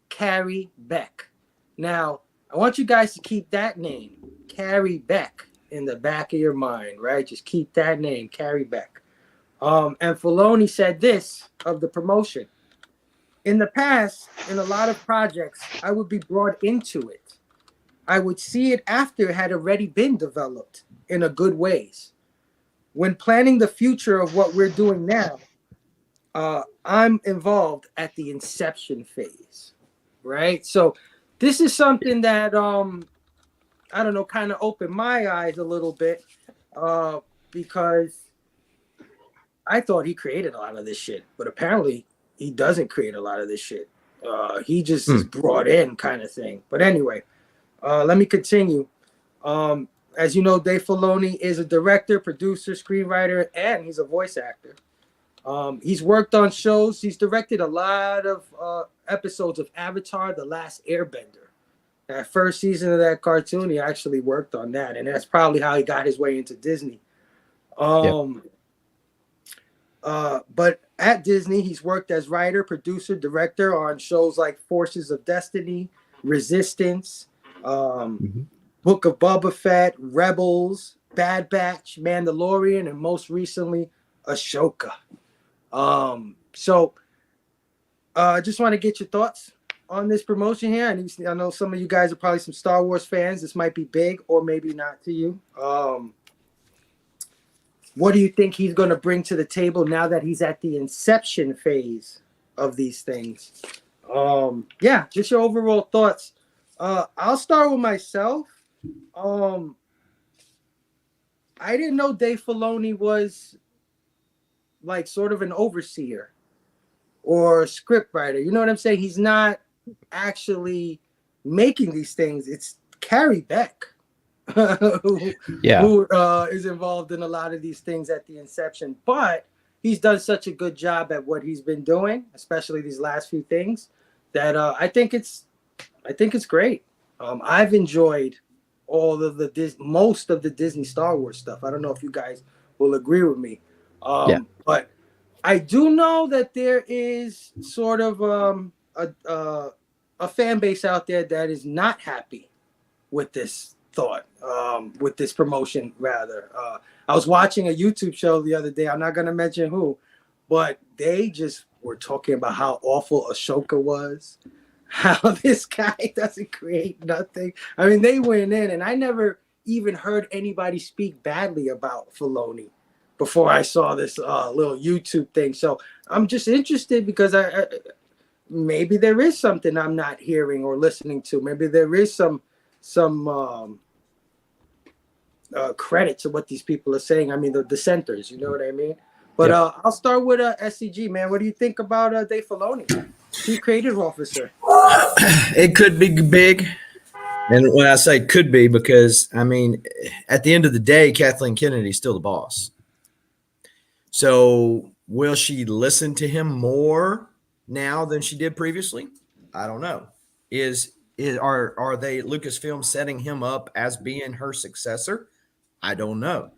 Carrie Beck. Now, I want you guys to keep that name, Carrie Beck, in the back of your mind, right? Just keep that name, Carrie Beck. And Faloni said this of the promotion. In the past, in a lot of projects, I would be brought into it. I would see it after it had already been developed in a good ways. When planning the future of what we're doing now, I'm involved at the inception phase, right? So this is something that, kind of opened my eyes a little bit because I thought he created a lot of this shit, but apparently he doesn't create a lot of this shit. He just is brought in kind of thing. But anyway, let me continue. As you know, Dave Filoni is a director, producer, screenwriter, and he's a voice actor. He's worked on shows. He's directed a lot of episodes of Avatar: The Last Airbender. That first season of that cartoon, he actually worked on that, and that's probably how he got his way into Disney. But at Disney, he's worked as writer, producer, director on shows like Forces of Destiny, Resistance, Book of Boba Fett, Rebels, Bad Batch, Mandalorian, and most recently, Ashoka. I just want to get your thoughts on this promotion here. I know some of you guys are probably some Star Wars fans. This might be big or maybe not to you. What do you think he's going to bring to the table now that he's at the inception phase of these things? Just your overall thoughts. I'll start with myself. I didn't know Dave Filoni was like sort of an overseer or script writer. You know what I'm saying? He's not actually making these things. It's Carrie Beck who, Yeah. who is involved in a lot of these things at the inception. But he's done such a good job at what he's been doing, especially these last few things, that I think it's great. I've enjoyed all of most of the Disney Star Wars stuff. I don't know if you guys will agree with me. But I do know that there is sort of a fan base out there that is not happy with this thought, with this promotion, rather. I was watching a YouTube show the other day. I'm not going to mention who, but they just were talking about how awful Ashoka was, how this guy doesn't create nothing. I mean, they went in, and I never even heard anybody speak badly about Filoni before I saw this little YouTube thing. So I'm just interested because I maybe there is something I'm not hearing or listening to. Maybe there is some credit to what these people are saying. I mean, the dissenters, you know what I mean? But I'll start with SCG, man. What do you think about Dave Filoni, Chief Creative Officer? It could be big. And when I say could be, because, I mean, at the end of the day, Kathleen Kennedy's still the boss. So will she listen to him more now than she did previously? I don't know. Are they Lucasfilm setting him up as being her successor? I don't know.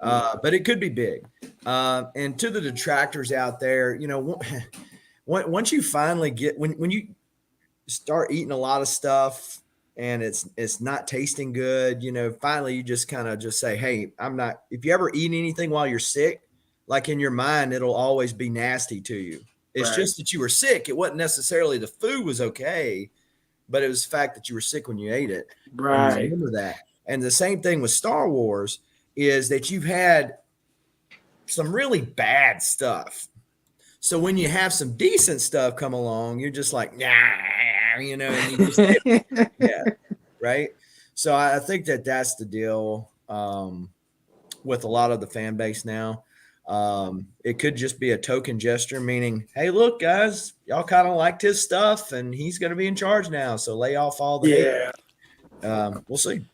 But it could be big. And to the detractors out there, you know, once you finally get when you start eating a lot of stuff and it's not tasting good, you know, finally you just kind of just say, hey, I'm not. If you ever eat anything while you're sick, like in your mind, it'll always be nasty to you. It's just that you were sick. It wasn't necessarily the food was okay, but it was the fact that you were sick when you ate it. Right. And remember that. And the same thing with Star Wars is that you've had some really bad stuff. So when you have some decent stuff come along, you're just like, nah, you know, and you just right. So I think that's the deal with a lot of the fan base now. It could just be a token gesture, meaning, hey, look, guys, y'all kind of liked his stuff, and he's going to be in charge now. So lay off all the hate. We'll see.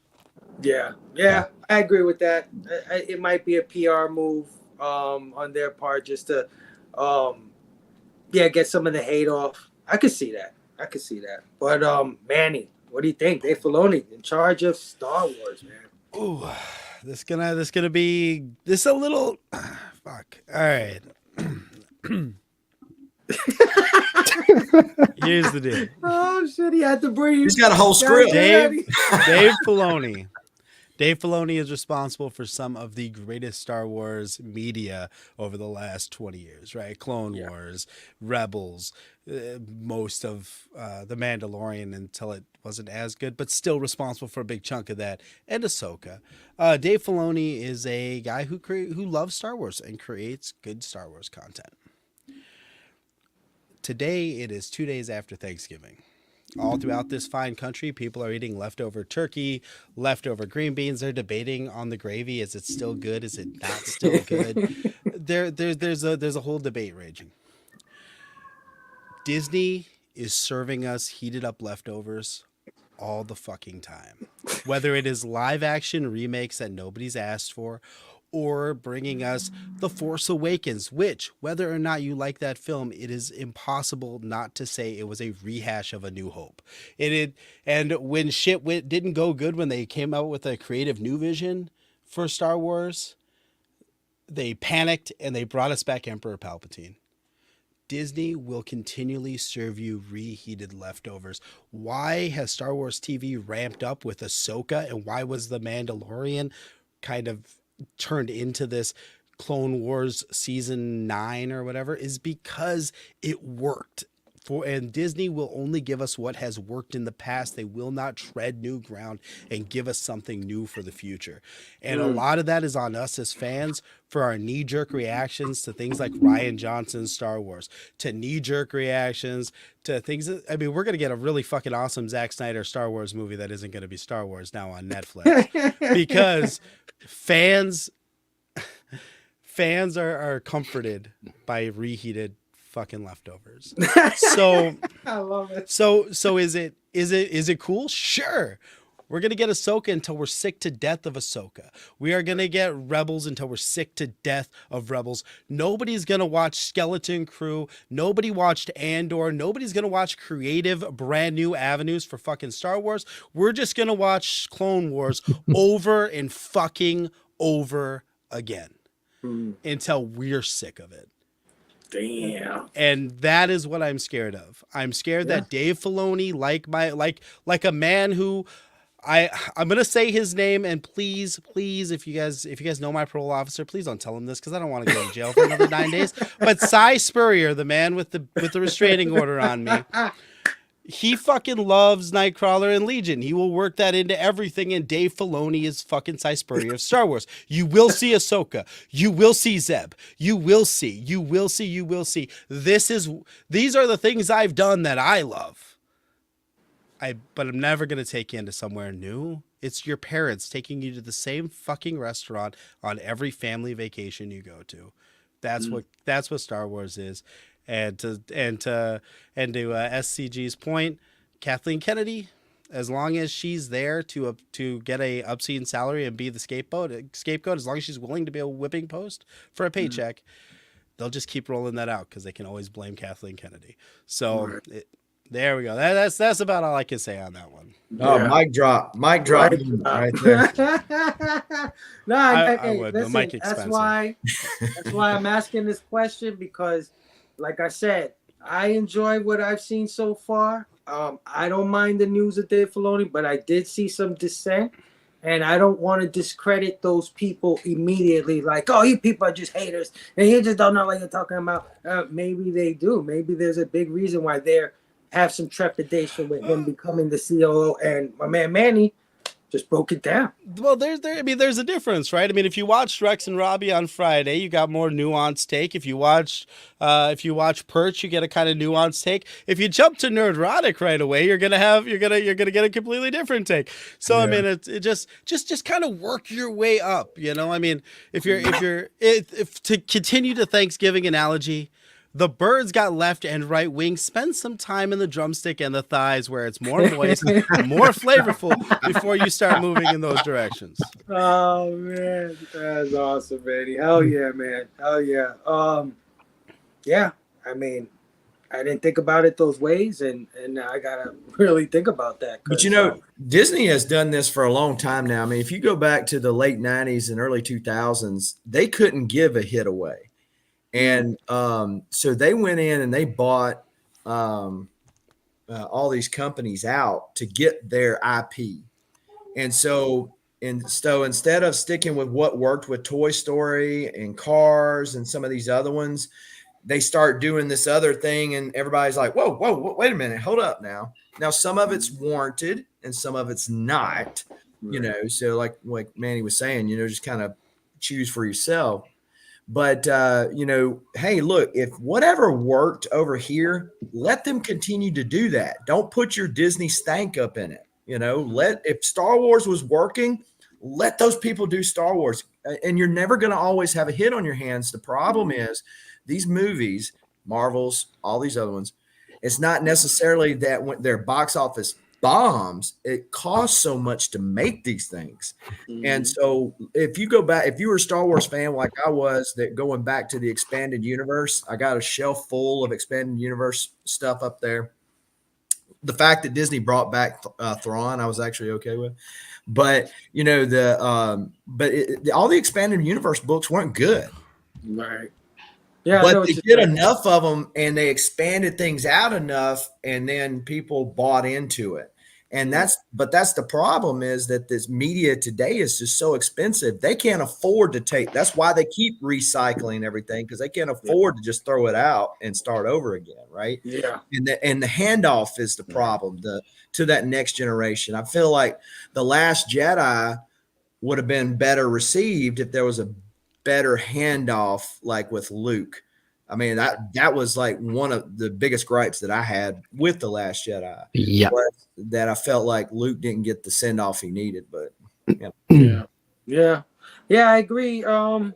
Yeah, I agree with that. It might be a PR move on their part just to, get some of the hate off. I could see that. But Manny, what do you think? Dave Filoni in charge of Star Wars, man. Ooh, this gonna be a little fuck. All right. Here's the deal. Oh shit, he had to breathe. He's got a whole script. Dave Filoni. Dave Filoni is responsible for some of the greatest Star Wars media over the last 20 years, right? Clone Wars, Rebels, most of The Mandalorian until it wasn't as good, but still responsible for a big chunk of that, and Ahsoka. Dave Filoni is a guy who loves Star Wars and creates good Star Wars content. Today, it is 2 days after Thanksgiving. All throughout this fine country, people are eating leftover turkey, leftover green beans. They're debating on the gravy. Is it still good? Is it not still good? There's a whole debate raging. Disney is serving us heated up leftovers all the fucking time. Whether it is live action remakes that nobody's asked for, or bringing us The Force Awakens, which, whether or not you like that film, it is impossible not to say it was a rehash of A New Hope. And when shit didn't go good when they came out with a creative new vision for Star Wars, they panicked and they brought us back Emperor Palpatine. Disney will continually serve you reheated leftovers. Why has Star Wars TV ramped up with Ahsoka, and why was The Mandalorian kind of turned into this Clone Wars season 9 or whatever, is because it worked And Disney will only give us what has worked in the past. They will not tread new ground and give us something new for the future. And a lot of that is on us as fans for our knee-jerk reactions to things like Rian Johnson's Star Wars, to knee-jerk reactions to things that, I mean, we're going to get a really fucking awesome Zack Snyder Star Wars movie that isn't going to be Star Wars now on Netflix because fans are comforted by reheated fucking leftovers. So I love it. So is it cool? Sure. We're gonna get Ahsoka until we're sick to death of Ahsoka. We are gonna get Rebels until we're sick to death of Rebels. Nobody's gonna watch Skeleton Crew. Nobody watched Andor. Nobody's gonna watch creative, brand new avenues for fucking Star Wars. We're just gonna watch Clone Wars over and fucking over again until we're sick of it. Damn. And that is what I'm scared of. I'm scared that Dave Filoni, like a man who I'm gonna say his name, and please, if you guys know my parole officer, please don't tell him this because I don't want to go to jail for another 9 days. But Cy Spurrier, the man with the restraining order on me, he fucking loves Nightcrawler and Legion. He will work that into everything, and Dave Filoni is fucking Cy Spurrier of Star Wars. You will see Ahsoka. You will see Zeb. You will see. These are the things I've done that I love. But I'm never going to take you into somewhere new. It's your parents taking you to the same fucking restaurant on every family vacation you go to. That's what Star Wars is. And to SCG's point, Kathleen Kennedy, as long as she's there to get a obscene salary and be the scapegoat, as long as she's willing to be a whipping post for a paycheck, they'll just keep rolling that out because they can always blame Kathleen Kennedy. So there we go. That's about all I can say on that one. Oh, mic drop right there. No, I would, listen, but mic expensive. That's why I'm asking this question because, like I said, I enjoy what I've seen so far. I don't mind the news of Dave Filoni, but I did see some dissent, and I don't want to discredit those people immediately. Like, oh, you people are just haters, and you just don't know what you're talking about. Maybe they do. Maybe there's a big reason why they have some trepidation with him becoming the COO, and my man Manny just broke it down. Well, there's a difference, right? I mean, if you watched Rex and Robbie on Friday, you got more nuanced take. If you watch Perch, you get a kind of nuanced take. If you jump to Nerdrotic right away, you're gonna get a completely different take. So I mean, it just kind of work your way up, you know. I mean, if to continue the Thanksgiving analogy, the birds got left and right wing. Spend some time in the drumstick and the thighs where it's more moist, more flavorful before you start moving in those directions. Oh man, that's awesome, Manny. Hell yeah, man. Hell yeah. Yeah. I mean, I didn't think about it those ways, and now I gotta really think about that. But you know, Disney has done this for a long time now. I mean, if you go back to the late '90s and early 2000s, they couldn't give a hit away. And so they went in and they bought all these companies out to get their IP. And so instead of sticking with what worked with Toy Story and Cars and some of these other ones, they start doing this other thing. And everybody's like, whoa, wait a minute, hold up now. Now, some of it's warranted and some of it's not, you know. So like Manny was saying, you know, just kind of choose for yourself. But, you know, hey, look, if whatever worked over here, let them continue to do that. Don't put your Disney stank up in it. You know, if Star Wars was working, let those people do Star Wars. And you're never going to always have a hit on your hands. The problem is these movies, Marvels, all these other ones, it's not necessarily that when their box office bombs, it costs so much to make these things. And so if you go back, if you were a Star Wars fan like I was, that going back to the expanded universe, I got a shelf full of expanded universe stuff up there. The fact that Disney brought back Thrawn, I was actually okay with. But you know, all the expanded universe books weren't good. Right. Yeah, but they did enough of them and they expanded things out enough, and then people bought into it. And that's the problem, is that this media today is just so expensive. They can't afford to take, that's why they keep recycling everything, because they can't afford to just throw it out and start over again. Right. Yeah. And the handoff is the problem to that next generation. I feel like The Last Jedi would have been better received if there was a better handoff, like with Luke. I mean, that was like one of the biggest gripes that I had with The Last Jedi. Yeah. That I felt like Luke didn't get the send off he needed, but yeah, I agree. I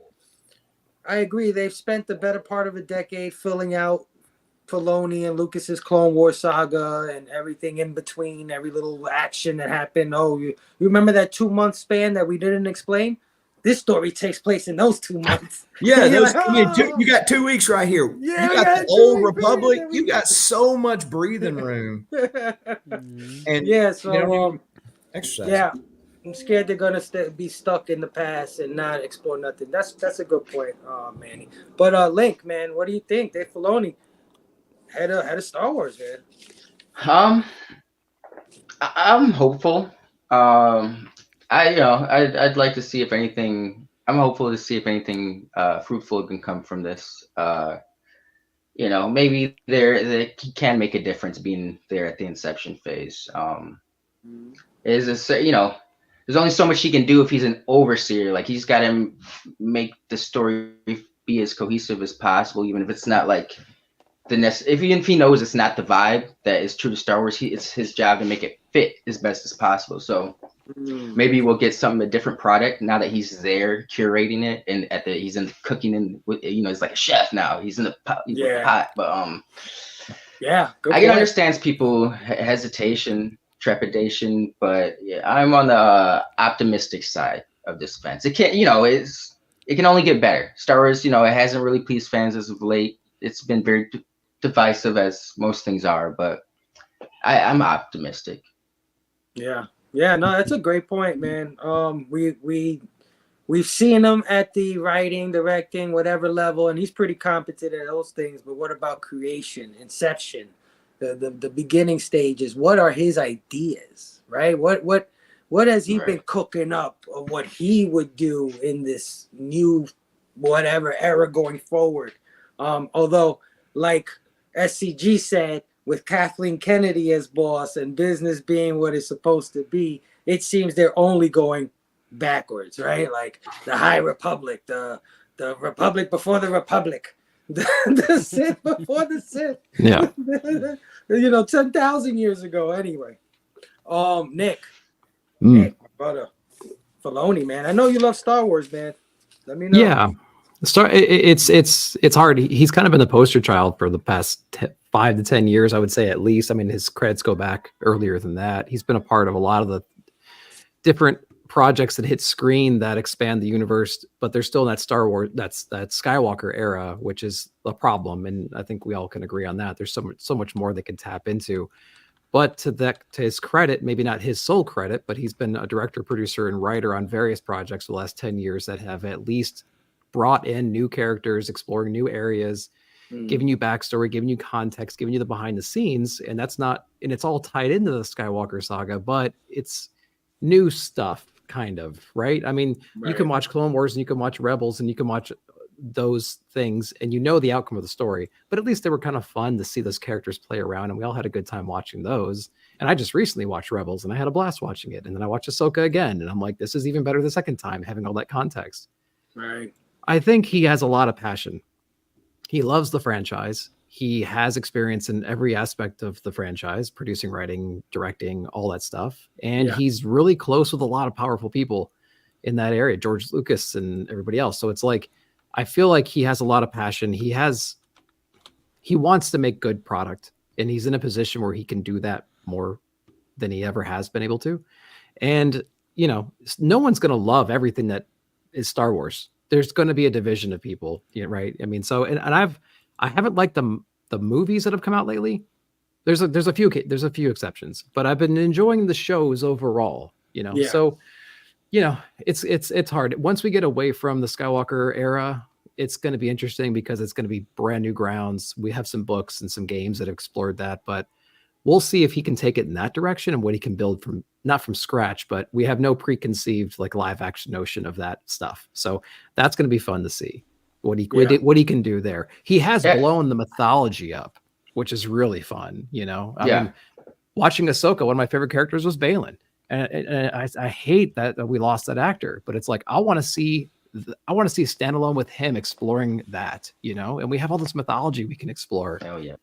agree. They've spent the better part of a decade filling out Faloni and Lucas's Clone Wars saga and everything in between, every little action that happened. Oh, you remember that 2-month span that we didn't explain? This story takes place in those 2 months. Yeah, like, you got 2 weeks right here. Yeah, you got the old Republic. You got so much breathing room. And yeah, so exercise. Yeah, I'm scared they're gonna be stuck in the past and not explore nothing. That's a good point, Manny. But Link, man, what do you think? Dave Filoni head of Star Wars, man. I'm hopeful. I'd like to see if anything. I'm hopeful to see if anything fruitful can come from this. Maybe they can make a difference being there at the inception phase. There's only so much he can do if he's an overseer. Like, he's got to make the story be as cohesive as possible, even if it's not like even if he knows it's not the vibe that is true to Star Wars. It's his job to make it fit as best as possible. So maybe we'll get a different product now that he's there curating it, and he's in the cooking, and he's like a chef now. He's in the pot, with the pot. But I can understand people hesitation, trepidation, but I'm on the optimistic side of this fence. It can it can only get better. Star Wars, it hasn't really pleased fans as of late. It's been very divisive, as most things are, but I'm optimistic. Yeah, no, that's a great point, man. We've seen him at the writing, directing, whatever level, and he's pretty competent at those things. But what about creation, inception, the beginning stages? What are his ideas, right? What has he been cooking up of what he would do in this new whatever era going forward? Although, like SCG said, with Kathleen Kennedy as boss and business being what it's supposed to be, it seems they're only going backwards, right? Like the High Republic, the Republic before the Republic, the Sith before the Sith. Yeah. 10,000 years ago anyway. Nick, my brother, Faloni, man. I know you love Star Wars, man. Let me know. Yeah. It's hard. He's kind of been the poster child for the past 5 to 10 years, I would say, at least. I mean, his credits go back earlier than that. He's been a part of a lot of the different projects that hit screen that expand the universe, but they're still in that Star Wars, that Skywalker era, which is a problem. And I think we all can agree on that. There's so much more they can tap into. But to his credit, maybe not his sole credit, but he's been a director, producer, and writer on various projects for the last 10 years that have at least brought in new characters, exploring new areas, giving you backstory, giving you context, giving you the behind the scenes. And it's all tied into the Skywalker saga, but it's new stuff, kind of, right? I mean, you can watch Clone Wars and you can watch Rebels and you can watch those things and the outcome of the story, but at least they were kind of fun to see those characters play around, and we all had a good time watching those. And I just recently watched Rebels and I had a blast watching it, and then I watched Ahsoka again and I'm like, this is even better the second time, having all that context. Right. I think he has a lot of passion. He loves the franchise. He has experience in every aspect of the franchise, producing, writing, directing, all that stuff. And he's really close with a lot of powerful people in that area, George Lucas and everybody else. So it's like, I feel like he has a lot of passion. He wants to make good product, and he's in a position where he can do that more than he ever has been able to. And, no one's going to love everything that is Star Wars. There's going to be a division of people, right? I mean, so, and I haven't liked the movies that have come out lately. There's a few exceptions, but I've been enjoying the shows overall, So, it's hard. Once we get away from the Skywalker era, it's going to be interesting because it's going to be brand new grounds. We have some books and some games that have explored that, but we'll see if he can take it in that direction and what he can build from, not from scratch, but we have no preconceived like live action notion of that stuff. So that's going to be fun to see what he can do there. He has blown the mythology up, which is really fun. You know, I mean, watching Ahsoka, one of my favorite characters was Balin. And I hate that we lost that actor, but it's like, I want to see a standalone with him exploring that, you know, and we have all this mythology we can explore. Oh yeah.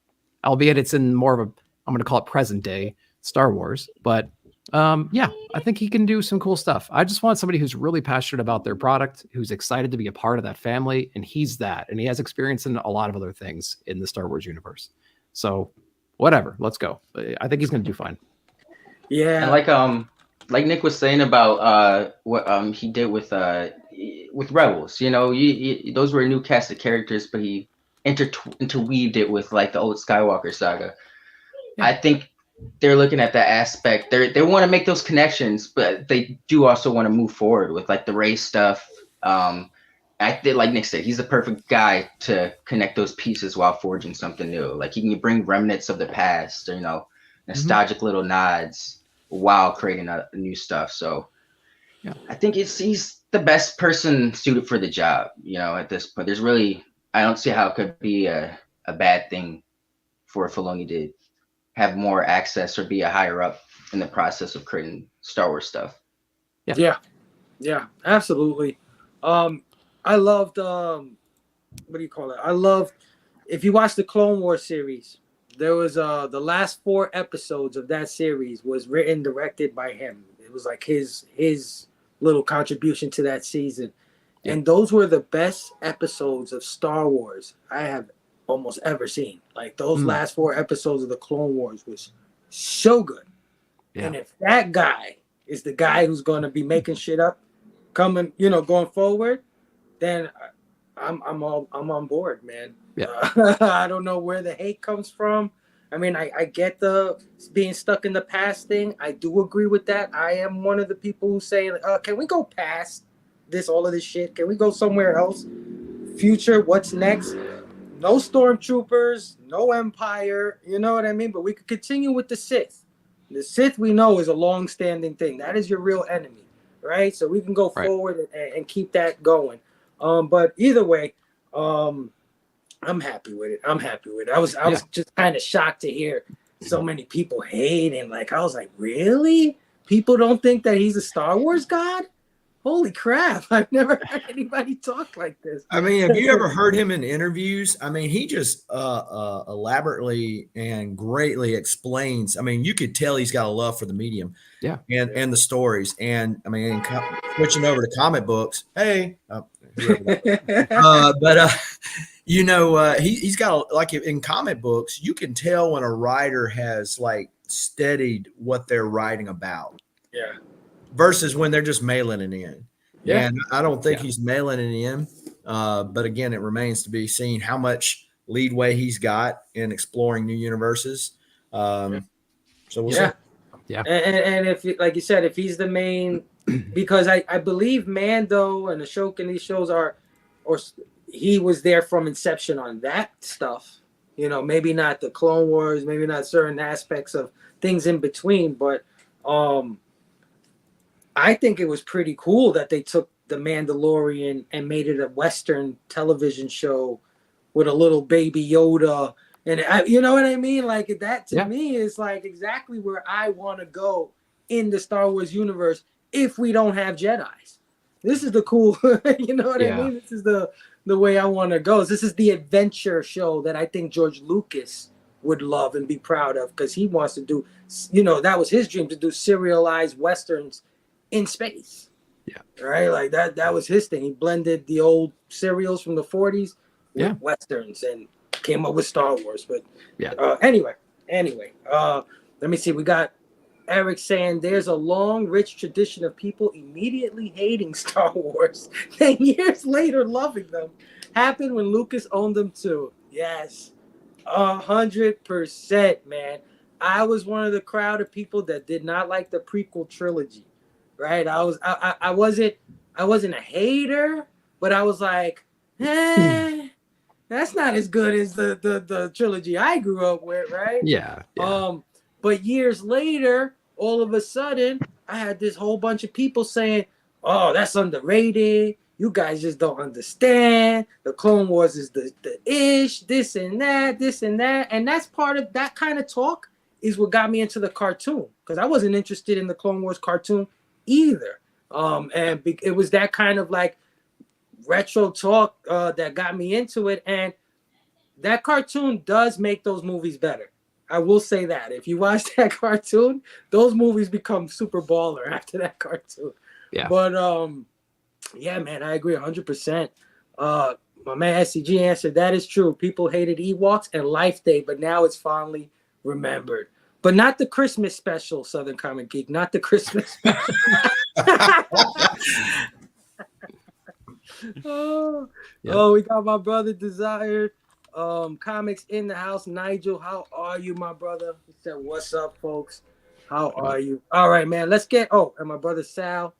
Albeit it's in more of a, I'm going to call it present day Star Wars, but yeah, I think he can do some cool stuff. I just want somebody who's really passionate about their product, who's excited to be a part of that family. And he's that, and he has experience in a lot of other things in the Star Wars universe. So whatever, let's go. I think he's going to do fine. Yeah. And like Nick was saying about what he did with Rebels, you know, those were a new cast of characters, but he interweaved it with like the old Skywalker saga. Yeah. I think they're looking at that aspect. They want to make those connections, but they do also want to move forward with like the race stuff. I think, like Nick said, he's the perfect guy to connect those pieces while forging something new. Like he can bring remnants of the past, or, you know, nostalgic little nods while creating a new stuff. So yeah, I think he's the best person suited for the job. You know, at this point, I don't see how it could be a bad thing for Faloni to have more access or be a higher up in the process of creating Star Wars stuff. Yeah, absolutely. I loved what do you call it? I loved, if you watch the Clone Wars series, there was the last 4 episodes of that series was written, directed by him. It was like his little contribution to that season. Yeah. And those were the best episodes of Star Wars I have almost ever seen. Like those last 4 episodes of the Clone Wars was so good. Yeah. And if that guy is the guy who's going to be making shit up coming, you know, going forward, then I'm on board, man. Yeah. I don't know where the hate comes from. I mean, I get the being stuck in the past thing. I do agree with that. I am one of the people who say, can we go past all of this shit? Can we go somewhere else? Future, what's next? No stormtroopers, no Empire, you know what I mean? But we could continue with the Sith. The Sith, we know, is a long-standing thing. That is your real enemy, right? So we can go forward and keep that going. But either way, I'm happy with it. I was just kind of shocked to hear so many people hating. Like, I was like, really? People don't think that he's a Star Wars god? Holy crap. I've never heard anybody talk like this. I mean, have you ever heard him in interviews? I mean, he just elaborately and greatly explains. I mean, you could tell he's got a love for the medium and the stories. And I mean, switching over to comic books, you know, he's got, like, in comic books, you can tell when a writer has like studied what they're writing about. Yeah. Versus when they're just mailing it in. Yeah. And I don't think he's mailing it in. But again, it remains to be seen how much leadway he's got in exploring new universes. So we'll see. Yeah. And if, like you said, if he's the main, because I believe Mando and Ashoka and these shows he was there from inception on that stuff. You know, maybe not the Clone Wars, maybe not certain aspects of things in between, but I think it was pretty cool that they took The Mandalorian and made it a Western television show with a little baby Yoda. And you know what I mean? Like, that to me is like exactly where I want to go in the Star Wars universe if we don't have Jedis. This is the cool, you know what I mean? This is the way I want to go. This is the adventure show that I think George Lucas would love and be proud of, because he wants to do, you know, that was his dream, to do serialized Westerns in space. Right, like that was his thing. He blended the old serials from the 40s with Westerns and came up with Star Wars. But anyway, let me see. We got Eric saying there's a long, rich tradition of people immediately hating Star Wars, then years later loving them. Happened when Lucas owned them too. Yes, 100%, man. I was one of the crowd of people that did not like the prequel trilogy. Right, I wasn't a hater, but I was like, that's not as good as the trilogy I grew up with, right? Yeah. But years later, all of a sudden, I had this whole bunch of people saying, "Oh, that's underrated. You guys just don't understand. The Clone Wars is the ish, this and that, this and that." And that's part of that kind of talk is what got me into the cartoon, because I wasn't interested in the Clone Wars cartoon either. It was that kind of like retro talk that got me into it. And that cartoon does make those movies better. I will say that. If you watch that cartoon, those movies become super baller after that cartoon. Yeah. But yeah, man, I agree 100%. My man SCG answered, that is true. People hated Ewoks and Life Day, but now it's finally remembered. But not the Christmas special, Southern Comic Geek. Not the Christmas special. Oh, we got my brother Desired. Comics in the house. Nigel, how are you, my brother? He said, what's up, folks? How are you? All right, man. Let's get. Oh, and my brother Sal.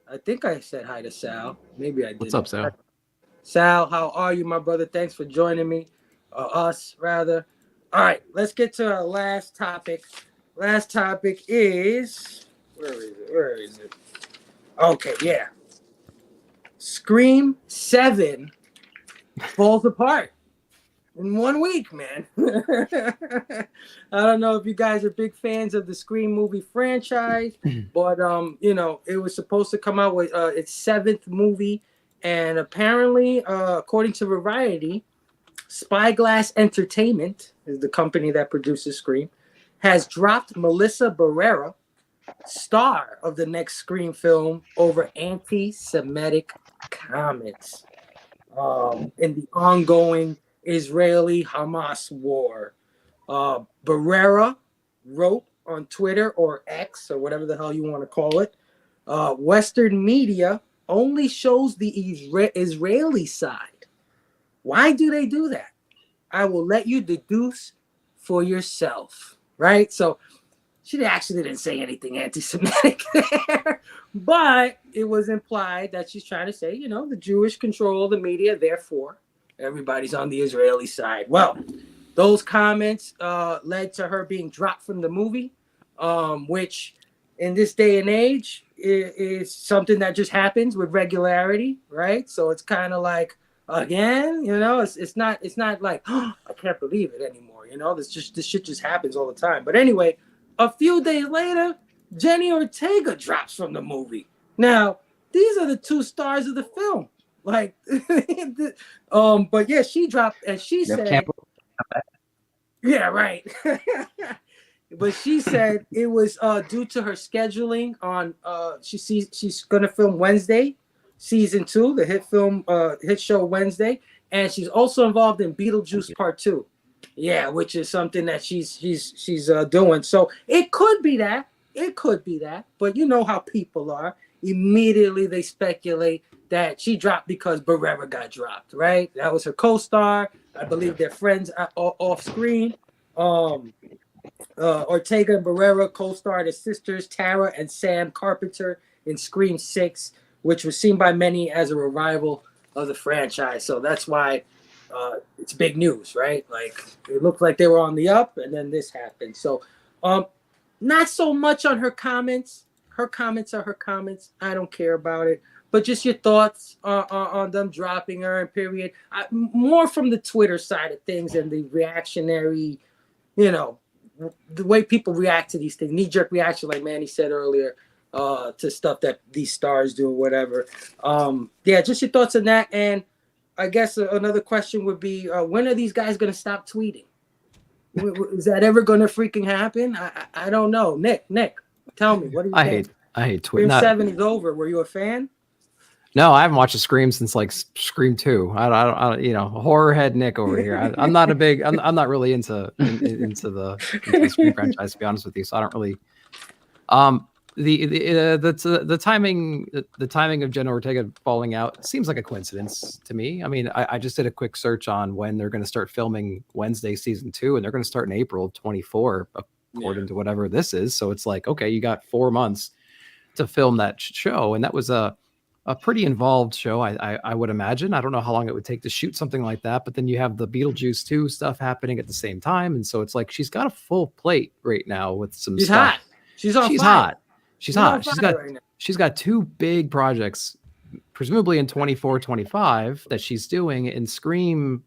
I think I said hi to Sal. Maybe I did. What's up, Sal? Sal, how are you, my brother? Thanks for joining me. Us, rather. All right, let's get to our last topic. Last topic is. Where is it? Okay, yeah. Scream 7 falls apart in 1 week, man. I don't know if you guys are big fans of the Scream movie franchise, but it was supposed to come out with its 7th movie, and apparently, according to Variety, Spyglass Entertainment is the company that produces Scream, has dropped Melissa Barrera, star of the next Scream film, over anti-Semitic comments in the ongoing Israeli-Hamas war. Barrera wrote on Twitter, or X, or whatever the hell you want to call it, Western media only shows the Israeli side. Why do they do that? I will let you deduce for yourself, right? So she actually didn't say anything anti-Semitic there, but it was implied that she's trying to say, the Jewish control the media, therefore everybody's on the Israeli side. Well, those comments led to her being dropped from the movie, which in this day and age is something that just happens with regularity, right? So it's kind of like, again, it's not like, oh, I can't believe it anymore. This shit just happens all the time. But anyway, a few days later, Jenny Ortega drops from the movie. Now, these are the 2 stars of the film. Like, but yeah, she dropped, and she said, yeah, right. But she said it was due to her scheduling on. She's gonna film Wednesday, season 2, the hit show Wednesday, and she's also involved in Beetlejuice Part 2. Yeah, which is something that she's doing. So it could be that. But you know how people are. Immediately they speculate that she dropped because Barrera got dropped, right? That was her co-star. I believe they're friends off screen. Ortega and Barrera co-starred as sisters Tara and Sam Carpenter in Scream 6, which was seen by many as a revival of the franchise. So that's why it's big news, right? Like, it looked like they were on the up, and then this happened. So not so much on her comments. Her comments are her comments. I don't care about it. But just your thoughts on them dropping her, and period. More from the Twitter side of things and the reactionary, the way people react to these things. Knee-jerk reaction, like Manny said earlier, to stuff that these stars do or whatever. Yeah, just your thoughts on that. And I guess another question would be, when are these guys going to stop tweeting? Is that ever going to freaking happen? I don't know. Nick, tell me. What do you think? I hate Scream tweeting. 7 is over. Were you a fan? No, I haven't watched a Scream since like Scream 2. I horror head Nick over here. I'm not really into the Scream franchise, to be honest with you. So I don't really. The timing of Jenna Ortega falling out seems like a coincidence to me. I mean, I just did a quick search on when they're going to start filming Wednesday season 2, and they're going to start in April 24, according to whatever this is. So it's like, okay, you got 4 months to film that show, and that was a pretty involved show. I would imagine. I don't know how long it would take to shoot something like that, but then you have the Beetlejuice 2 stuff happening at the same time, and so it's like she's got a full plate right now with some She's stuff. hot. She's on She's fire. hot. She's hot. on She's fire got right now. she's got 2 big projects, presumably in 24, 25 that she's doing in Scream.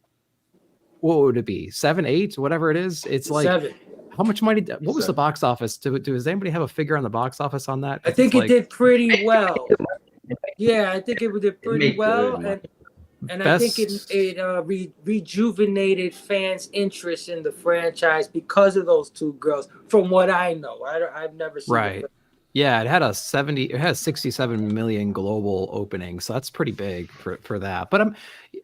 What would it be? 7, 8, whatever it is. It's like 7. how much money? What was the box office? Does anybody have a figure on the box office on that? I think it did pretty well. Yeah, I think it did pretty well, and I think it rejuvenated fans' interest in the franchise because of those 2 girls. From what I know, I've never seen right. Yeah, it had a 67 million global opening, so that's pretty big for that. But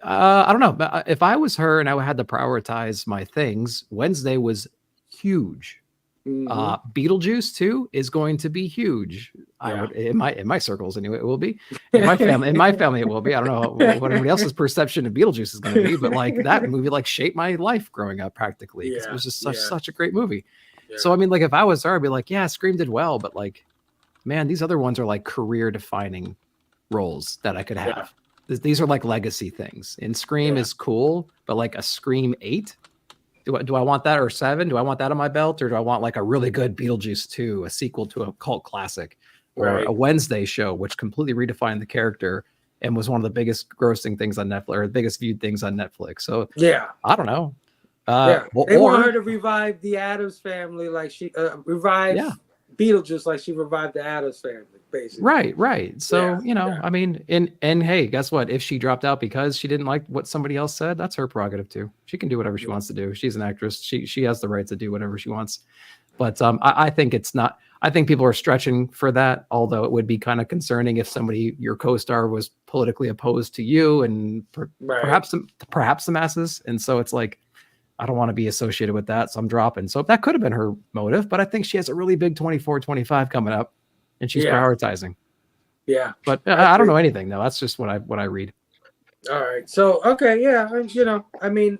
I don't know. If I was her and I had to prioritize my things, Wednesday was huge. Beetlejuice 2 is going to be huge. I would in my circles anyway. It will be in my family. It will be. I don't know what everybody else's perception of Beetlejuice is going to be, but like that movie, like shaped my life growing up practically. It was just such a great movie. Yeah. So I mean, like if I was her, I'd be like, yeah, Scream did well, but like, man, these other ones are like career defining roles that I could have. These are like legacy things. And Scream is cool, but like a Scream 8. Do I want that, or 7? Do I want that on my belt, or do I want like a really good Beetlejuice 2, a sequel to a cult classic, or a Wednesday show, which completely redefined the character and was one of the biggest grossing things on Netflix, or the biggest viewed things on Netflix? So I don't know. They want her to revive the Addams Family, like she revived Beetlejuice, like she revived the Addams Family, basically. Right. So I mean, and hey, guess what? If she dropped out because she didn't like what somebody else said, that's her prerogative too. She can do whatever she wants to do. She's an actress. She has the right to do whatever she wants. But I think it's not. I think people are stretching for that. Although it would be kind of concerning if somebody, your co-star, was politically opposed to you and perhaps the masses. And so it's like, I don't want to be associated with that, so I'm dropping. So that could have been her motive, but I think she has a really big 24, 25 coming up, and she's prioritizing. Yeah, but I don't know anything though. That's just what I read. All right. So I mean,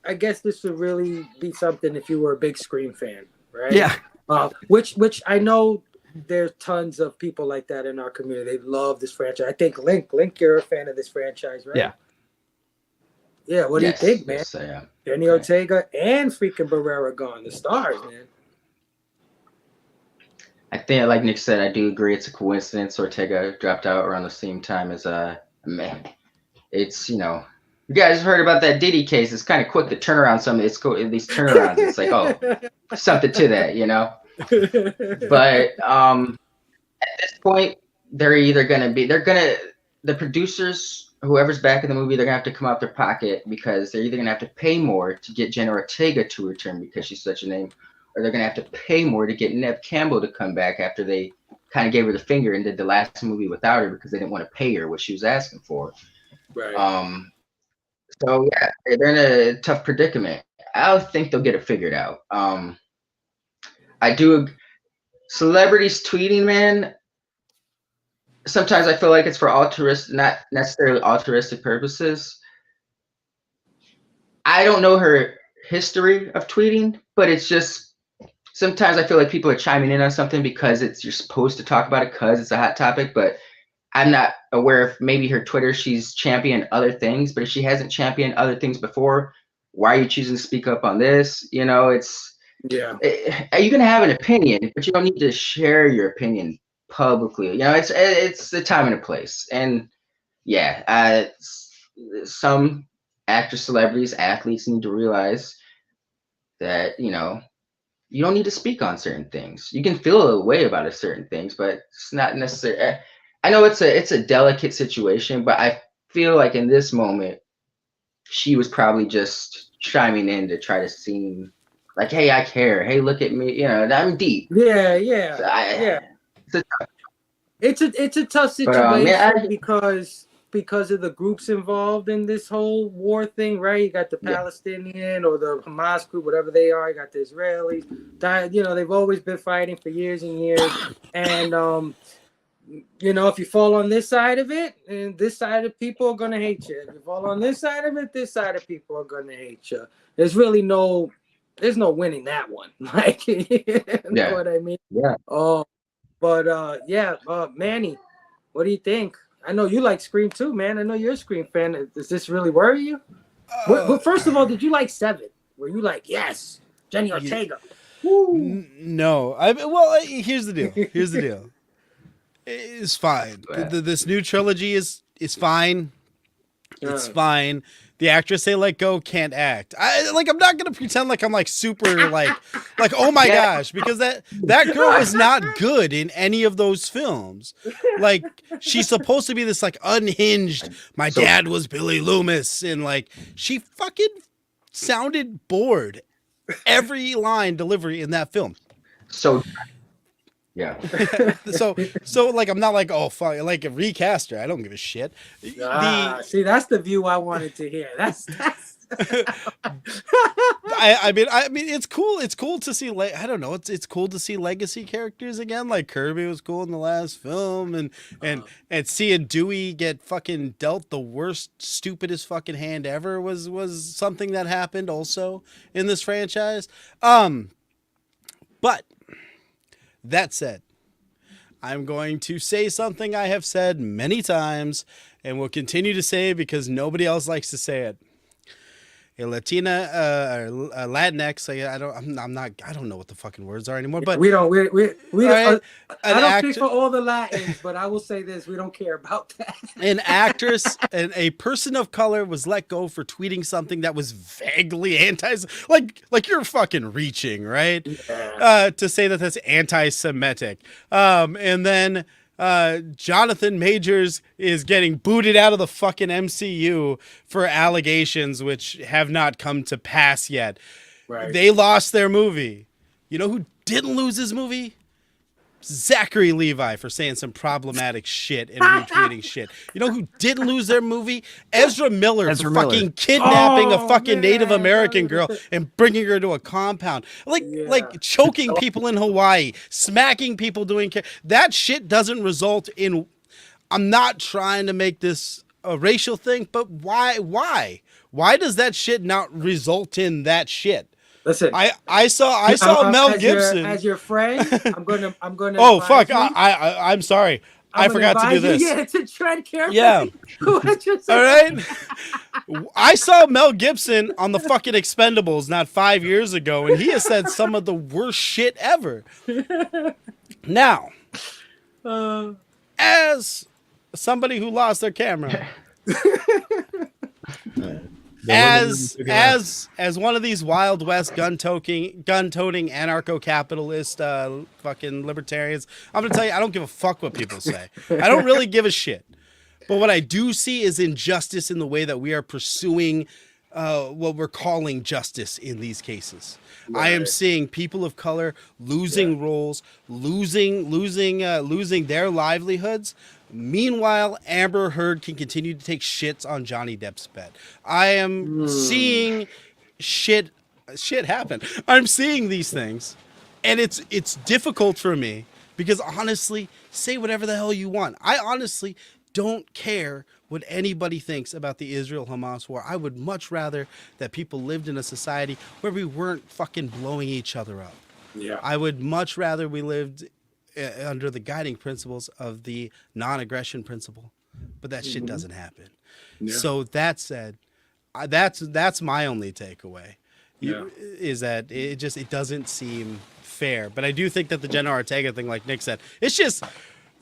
I guess this would really be something if you were a big Scream fan, right? Yeah. Which I know there's tons of people like that in our community. They love this franchise. I think Link, you're a fan of this franchise, right? Yeah. Yeah, what do you think, man? Yes, I am. Jenny Ortega and freaking Barrera gone. The stars, man. I think, like Nick said, I do agree it's a coincidence Ortega dropped out around the same time as man. It's, you guys heard about that Diddy case. It's kind of quick to turn around some of these turnarounds. It's like, oh, something to that, But at this point, the producers, whoever's back in the movie, they're gonna have to come out their pocket, because they're either gonna have to pay more to get Jenna Ortega to return because she's such a name, or they're gonna have to pay more to get Neve Campbell to come back after they kind of gave her the finger and did the last movie without her because they didn't want to pay her what she was asking for. Right. So yeah, they're in a tough predicament. I don't think they'll get it figured out. I do. Celebrities tweeting, man. Sometimes I feel like it's for not necessarily altruistic purposes. I don't know her history of tweeting, but it's just sometimes I feel like people are chiming in on something because you're supposed to talk about it because it's a hot topic, but I'm not aware if maybe her Twitter, she's championed other things, but if she hasn't championed other things before, why are you choosing to speak up on this? You can have an opinion, but you don't need to share your opinion publicly. It's the time and a place. And some actors, celebrities, athletes need to realize that, you don't need to speak on certain things. You can feel a way about certain things, but it's not necessary. I know it's a delicate situation, but I feel like in this moment, she was probably just chiming in to try to seem like, hey, I care. Hey, look at me. I'm deep. Yeah. So it's a tough situation because of the groups involved in this whole war thing, right? You got the Palestinian or the Hamas group, whatever they are. You got the Israelis. They've always been fighting for years and years. And if you fall on this side of it, and this side of people are gonna hate you. If you fall on this side of it, this side of people are gonna hate you. There's no winning that one. Like, know what I mean? Yeah. Manny, what do you think? I know you like Scream too, man. I know you're a Scream fan. Does this really worry you? But first of all, did you like 7? Were you like, yes, Jenny Ortega? No. Here's the deal. It's fine. This new trilogy is fine. It's fine. The actress they let go can't act. I'm not gonna pretend like I'm like super like oh my gosh, because that girl is not good in any of those films. Like she's supposed to be this like unhinged. My dad was Billy Loomis, and like she fucking sounded bored. Every line delivery in that film. So yeah. so like I'm not like, oh fuck, like a recast her. I don't give a shit. See, that's the view I wanted to hear. That's I mean it's cool. It's cool to see I don't know, it's cool to see legacy characters again. Like Kirby was cool in the last film, and seeing Dewey get fucking dealt the worst, stupidest fucking hand ever was something that happened also in this franchise. But that said, I'm going to say something I have said many times and will continue to say because nobody else likes to say it. A Latina, Latinx. I don't know what the fucking words are anymore. But we don't. Right? I don't speak for all the Latins, but I will say this: we don't care about that. An actress and a person of color was let go for tweeting something that was vaguely like you're fucking reaching, right? Yeah. To say that that's anti-Semitic, and then. Jonathan Majors is getting booted out of the fucking MCU for allegations which have not come to pass yet. Right. They lost their movie. You know who didn't lose his movie? Zachary Levi for saying some problematic shit and retweeting shit. You know who didn't lose their movie? Ezra Miller for fucking kidnapping a fucking Native American girl and bringing her to a compound. Like choking people in Hawaii, smacking people doing that shit doesn't result in. I'm not trying to make this a racial thing, but why? Why does that shit not result in that shit? Listen, I saw Mel Gibson as your friend. I'm gonna. Oh fuck! I'm sorry. I forgot to do this. Yeah, to tread carefully. Yeah. All right. I saw Mel Gibson on the fucking Expendables not 5 years ago, and he has said some of the worst shit ever. Now, as somebody who lost their camera. As one of these Wild West gun-toting anarcho-capitalist fucking libertarians, I'm gonna tell you, I don't give a fuck what people say. I don't really give a shit. But what I do see is injustice in the way that we are pursuing what we're calling justice in these cases. Right. I am seeing people of color losing roles, losing their livelihoods. Meanwhile, Amber Heard can continue to take shits on Johnny Depp's bed. I am seeing shit happen. I'm seeing these things, and it's difficult for me because honestly, say whatever the hell you want. I honestly don't care what anybody thinks about the Israel-Hamas war. I would much rather that people lived in a society where we weren't fucking blowing each other up. Yeah. I would much rather we lived under the guiding principles of the non-aggression principle, but that shit doesn't happen. Yeah. So that said, that's my only takeaway. Yeah. Is that it doesn't seem fair. But I do think that the Jenna Ortega thing, like Nick said, it's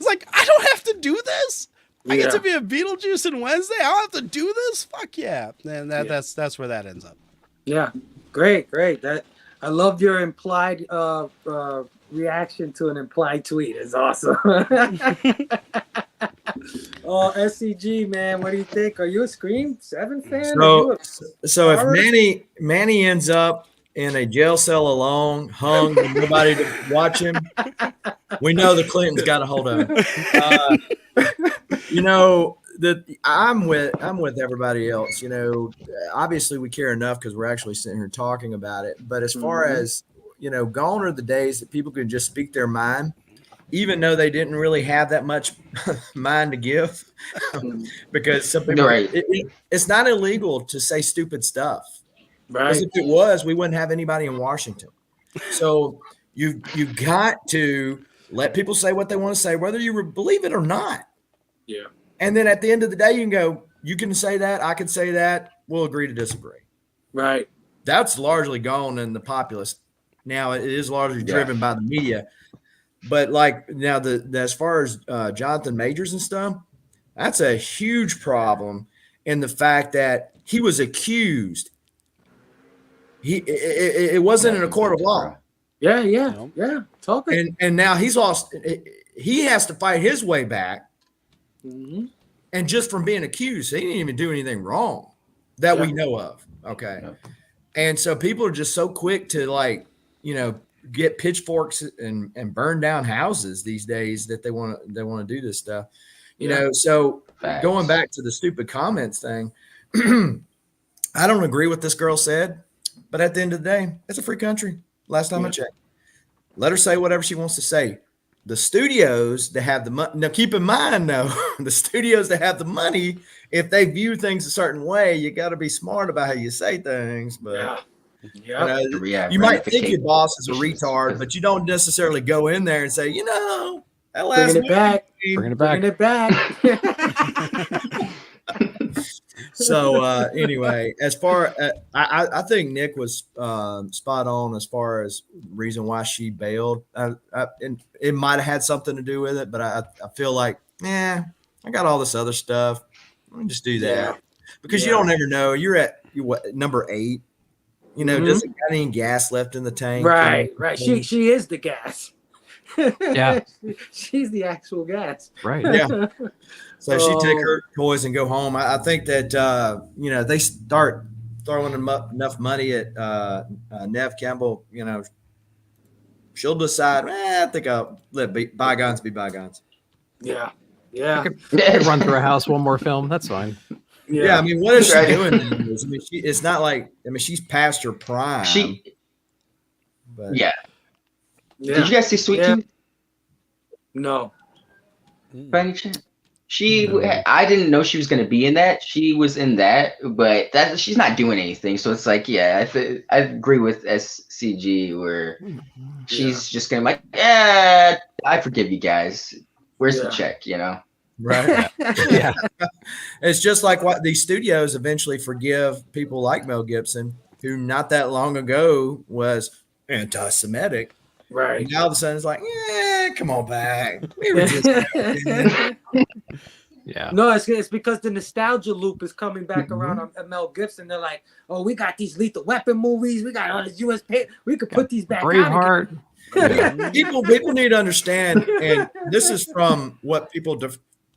like I don't have to do this. I get to be a Beetlejuice on Wednesday. I don't have to do this. Fuck yeah, and that's where that ends up. Yeah, great. That I loved your implied reaction to an implied tweet. Is awesome. Oh, SCG man, what do you think? Are you a Scream 7 fan? So if Manny ends up in a jail cell alone, hung with nobody to watch him, we know the Clintons got a hold of him. I'm with everybody else. Obviously we care enough because we're actually sitting here talking about it. But as far as gone are the days that people could just speak their mind, even though they didn't really have that much mind to give, because some people, it's not illegal to say stupid stuff. Right. Because if it was, we wouldn't have anybody in Washington. So you've got to let people say what they want to say, whether you believe it or not. Yeah. And then at the end of the day, you can go, you can say that, I can say that, we'll agree to disagree. Right. That's largely gone in the populace. Now it is largely driven by the media. But like now as far as Jonathan Majors and stuff, that's a huge problem in the fact that he was accused. It wasn't in a court of law. Yeah. Talking. And now he's lost. He has to fight his way back. Mm-hmm. And just from being accused, he didn't even do anything wrong that we know of. Okay. Yeah. And so people are just so quick to like, get pitchforks and burn down houses these days that they want to do this stuff. You know, so going back to the stupid comments thing, I don't agree with this girl said, but at the end of the day, it's a free country. Last time I checked. Let her say whatever she wants to say. The studios that have the money, now keep in mind though, the studios that have the money, if they view things a certain way, you got to be smart about how you say things. But you might think your boss is a retard, but you don't necessarily go in there and say, that last bring it back. So anyway, as far I think Nick was spot on as far as reason why she bailed. And it might have had something to do with it, but I feel like, I got all this other stuff. Let me just do that because you don't ever know. You're at number 8. Doesn't got any gas left in the tank. Right. She is the gas. Yeah. She's the actual gas. Right. Yeah. So she take her toys and go home. I think that they start throwing enough money at Nev Campbell. She'll decide. I think I'll let bygones be bygones. Yeah. I could run through a house one more film. That's fine. Yeah. I mean, what is she doing? It's not like she's past her prime. Yeah. Did you guys see Sweet Tooth? No. By any chance? I didn't know she was going to be in that. She was in that, but she's not doing anything. So it's like, I agree with SCG where she's just going to be like, I forgive you guys. Where's the check, Right. Yeah. It's just like what these studios eventually forgive people like Mel Gibson, who not that long ago was anti-Semitic. Right. And now all of a sudden it's like, come on back. We were just No, it's because the nostalgia loop is coming back around on Mel Gibson. They're like, oh, we got these Lethal Weapon movies. We got all this U.S. pay. We could put these back Braveheart. People need to understand, and this is from what people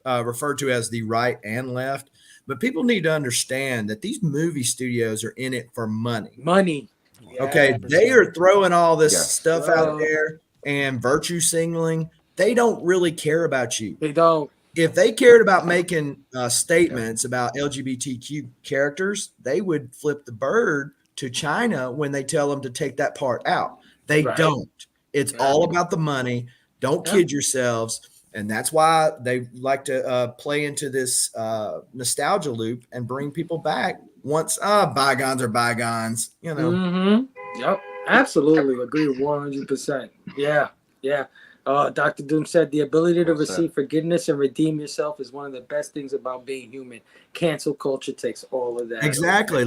refer to as the right and left, but people need to understand that these movie studios are in it for money. Okay, they are throwing all this stuff out there and virtue signaling. They don't really care about you. They don't. If they cared about making statements about LGBTQ characters, they would flip the bird to China when they tell them to take that part out. They don't. It's all about the money. Don't kid yourselves. And that's why they like to play into this nostalgia loop and bring people back once bygones are bygones, Mm-hmm. Yep. Absolutely. Agree 100%. Yeah. Dr. Doom said the ability to receive forgiveness and redeem yourself is one of the best things about being human. Cancel culture takes all of that. Exactly.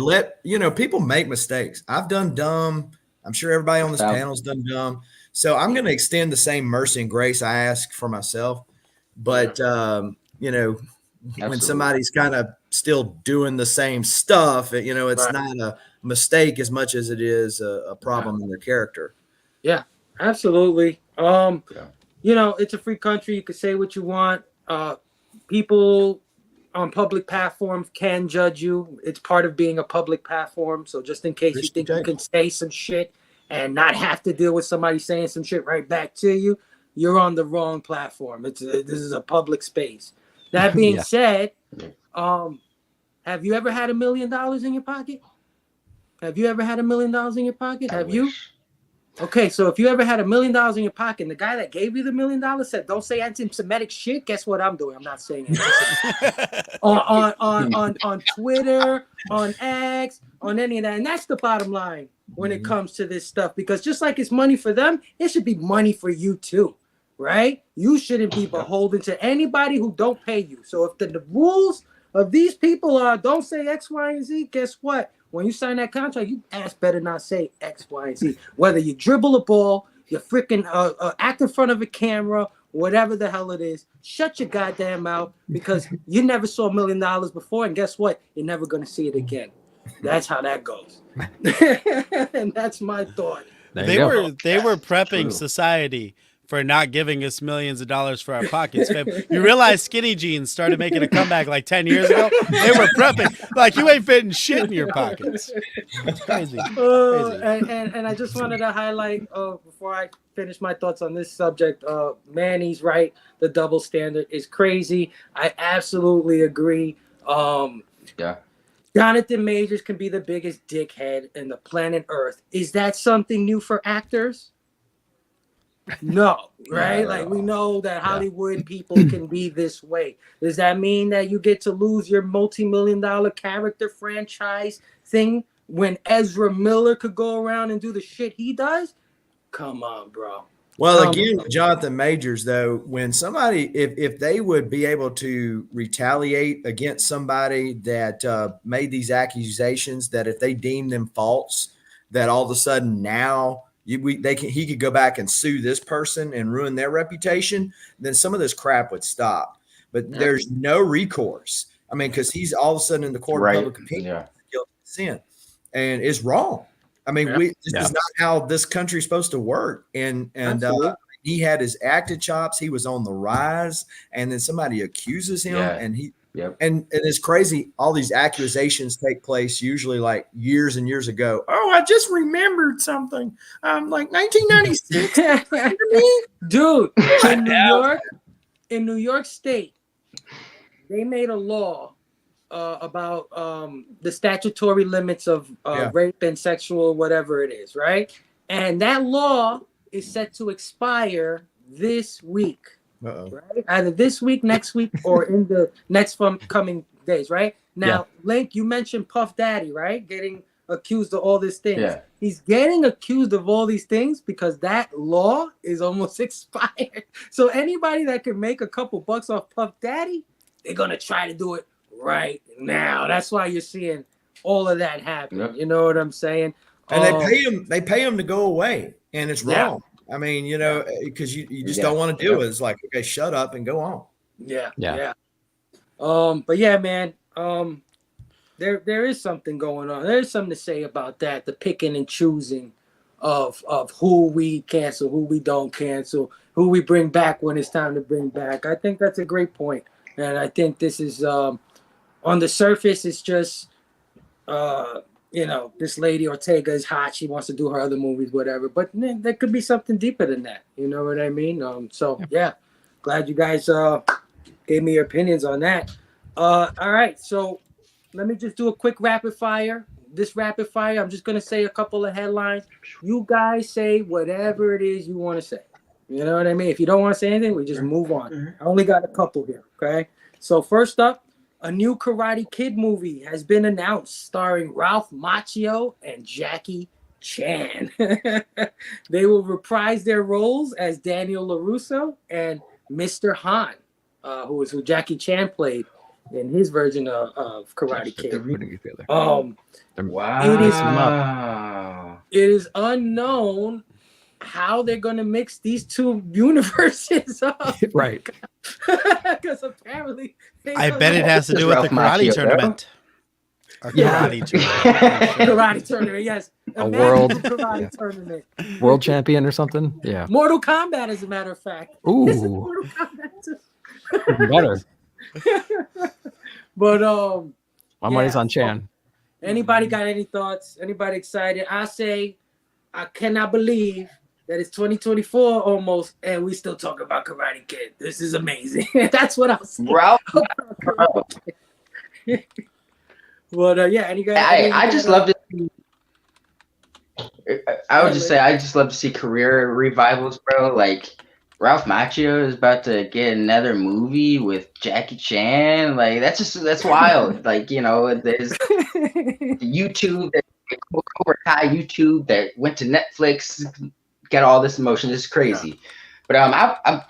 People make mistakes. I've done dumb. I'm sure everybody on this panel has done dumb. So I'm going to extend the same mercy and grace I ask for myself. But, when somebody's kind of still doing the same stuff, it's not a mistake as much as it is a problem in their character. Yeah, absolutely. It's a free country. You can say what you want. People on public platforms can judge you. It's part of being a public platform. So just in case you think you can say some shit and not have to deal with somebody saying some shit right back to you, you're on the wrong platform. This is a public space. That being said, have you ever had $1 million in your pocket? Have you ever had $1 million in your pocket? Have you? Okay, so if you ever had $1 million in your pocket and the guy that gave you the $1 million said, don't say anti-Semitic shit, guess what I'm doing? I'm not saying it. on Twitter, on X, on any of that. And that's the bottom line when it comes to this stuff. Because just like it's money for them, it should be money for you too. right? You shouldn't be beholden to anybody who don't pay you. So if the rules of these people are don't say X, Y, and Z, guess what? When you sign that contract, you ass better not say X, Y, and Z. Whether you dribble a ball, you freaking act in front of a camera, whatever the hell it is, shut your goddamn mouth because you never saw $1 million before, and guess what? You're never gonna see it again. That's how that goes. And that's my thought. They were prepping society for not giving us millions of dollars for our pockets. You realize skinny jeans started making a comeback like 10 years ago? They were prepping. Like, you ain't fitting shit in your pockets. It's crazy. And I just wanted to highlight, before I finish my thoughts on this subject, Manny's right. The double standard is crazy. I absolutely agree. Jonathan Majors can be the biggest dickhead in the planet Earth. Is that something new for actors? No, right? Like, we know that Hollywood people can be this way. Does that mean that you get to lose your multi-million-dollar character franchise thing when Ezra Miller could go around and do the shit he does? Come on, bro. Well, again, Jonathan Majors, though, when somebody, if they would be able to retaliate against somebody that made these accusations, that if they deem them false, that all of a sudden now he could go back and sue this person and ruin their reputation, then some of this crap would stop. But there's no recourse. I mean, because he's all of a sudden in the court of public opinion, guilty of sin, and it's wrong. I mean, this is not how this country's supposed to work. And he had his acting chops. He was on the rise, and then somebody accuses him, and he. Yep. And it's crazy. All these accusations take place usually like years and years ago. Oh, I just remembered something. Like 1996. Dude, in New York State, they made a law about the statutory limits of rape and sexual whatever it is, right? And that law is set to expire this week. Right? Either this week, next week, or in the next coming days, right? Now, Link, you mentioned Puff Daddy, right? Getting accused of all these things. Yeah. He's getting accused of all these things because that law is almost expired. So anybody that can make a couple bucks off Puff Daddy, they're going to try to do it right now. That's why you're seeing all of that happen. Yep. You know what I'm saying? And they pay him to go away, and it's wrong. I mean, you know, because you just don't want to do it. It's like, okay, shut up and go on. Yeah. But yeah, man, there is something going on. There's something to say about that, the picking and choosing of who we cancel, who we don't cancel, who we bring back when it's time to bring back. I think that's a great point. And I think this is on the surface, it's just you know, this lady Ortega is hot. She wants to do her other movies, whatever. But there could be something deeper than that. You know what I mean? So, glad you guys gave me your opinions on that. All right. So let me just do a quick rapid fire. This rapid fire, I'm just going to say a couple of headlines. You guys say whatever it is you want to say. You know what I mean? If you don't want to say anything, we just move on. I only got a couple here. Okay. So first up, a new Karate Kid movie has been announced starring Ralph Macchio and Jackie Chan. They will reprise their roles as Daniel LaRusso and Mr. Han, who Jackie Chan played in his version of Karate Kid. Wow. It is unknown how they're going to mix these two universes up. Right. Because apparently I bet it has to do with the karate tournament. Karate tournament, yes. A world karate tournament. World champion or something. Yeah. Mortal Kombat, as a matter of fact. Ooh. This is Mortal Kombat. Even better. But my money's on Chan. Anybody got any thoughts? Anybody excited? I say I cannot believe that it's 2024 almost, and we still talk about Karate Kid. This is amazing. That's what I'll say. Ralph. But any guys? I just love to see. I would just say I just love to see career revivals, bro. Like Ralph Macchio is about to get another movie with Jackie Chan. Like that's wild. Like, you know, there's the YouTube, Cobra Kai YouTube that went to Netflix, got all this emotion. This is crazy. But I'm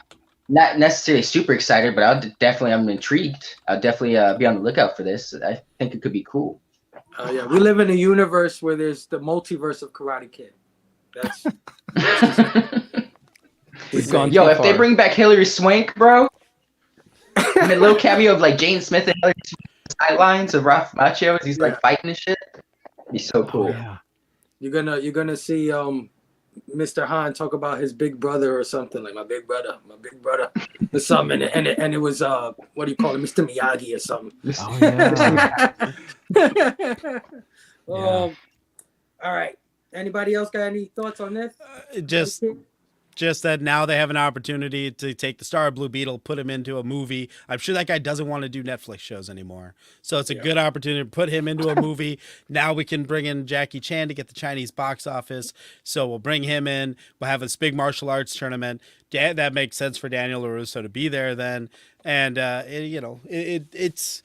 not necessarily super excited, but I'm intrigued. I'll definitely be on the lookout for this. I think it could be cool. Yeah, we live in a universe where there's the multiverse of Karate Kid. That's We've gone Yo, too if they far. bring back Hilary Swank, bro, and a little cameo of like Jane Smith and Hilary Swank sidelines of Ralph Macchio as he's like fighting and shit, it'd be so cool. Oh, yeah. you're gonna see Mr. Han talk about his big brother or something like my big brother or something, and it was what do you call it, Mr. Miyagi or something. Oh, yeah. All right. Anybody else got any thoughts on this? Just that now they have an opportunity to take the star of Blue Beetle, put him into a movie. I'm sure that guy doesn't want to do Netflix shows anymore. So it's a good opportunity to put him into a movie. Now we can bring in Jackie Chan to get the Chinese box office. So we'll bring him in. We'll have this big martial arts tournament. That makes sense for Daniel LaRusso to be there then. And it's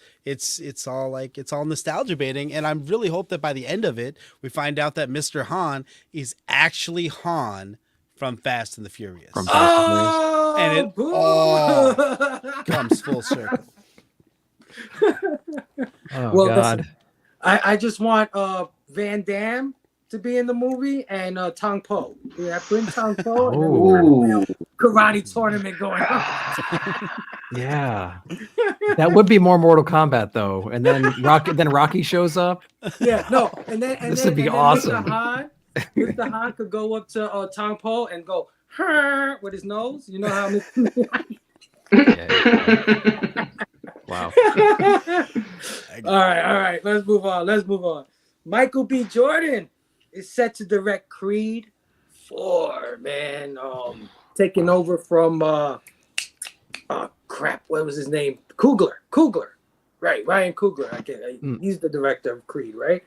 all nostalgia baiting. And I really hope that by the end of it, we find out that Mr. Han is actually Han from Fast and the Furious. And it all comes full circle. Oh, Well, God. listen, I just want Van Damme to be in the movie and Tong Po. Yeah, bring Tong Po. And then we got a real karate tournament going on. Yeah. That would be more Mortal Kombat, though. And then Rocky shows up. Yeah, no. And then This would be awesome. Mr. Han could go up to Tong Po and go with his nose. You know how Wow. All right. Let's move on. Michael B. Jordan is set to direct Creed 4, man. Taking over from crap, what was his name? Coogler. Right, Ryan Coogler. He's the director of Creed, right?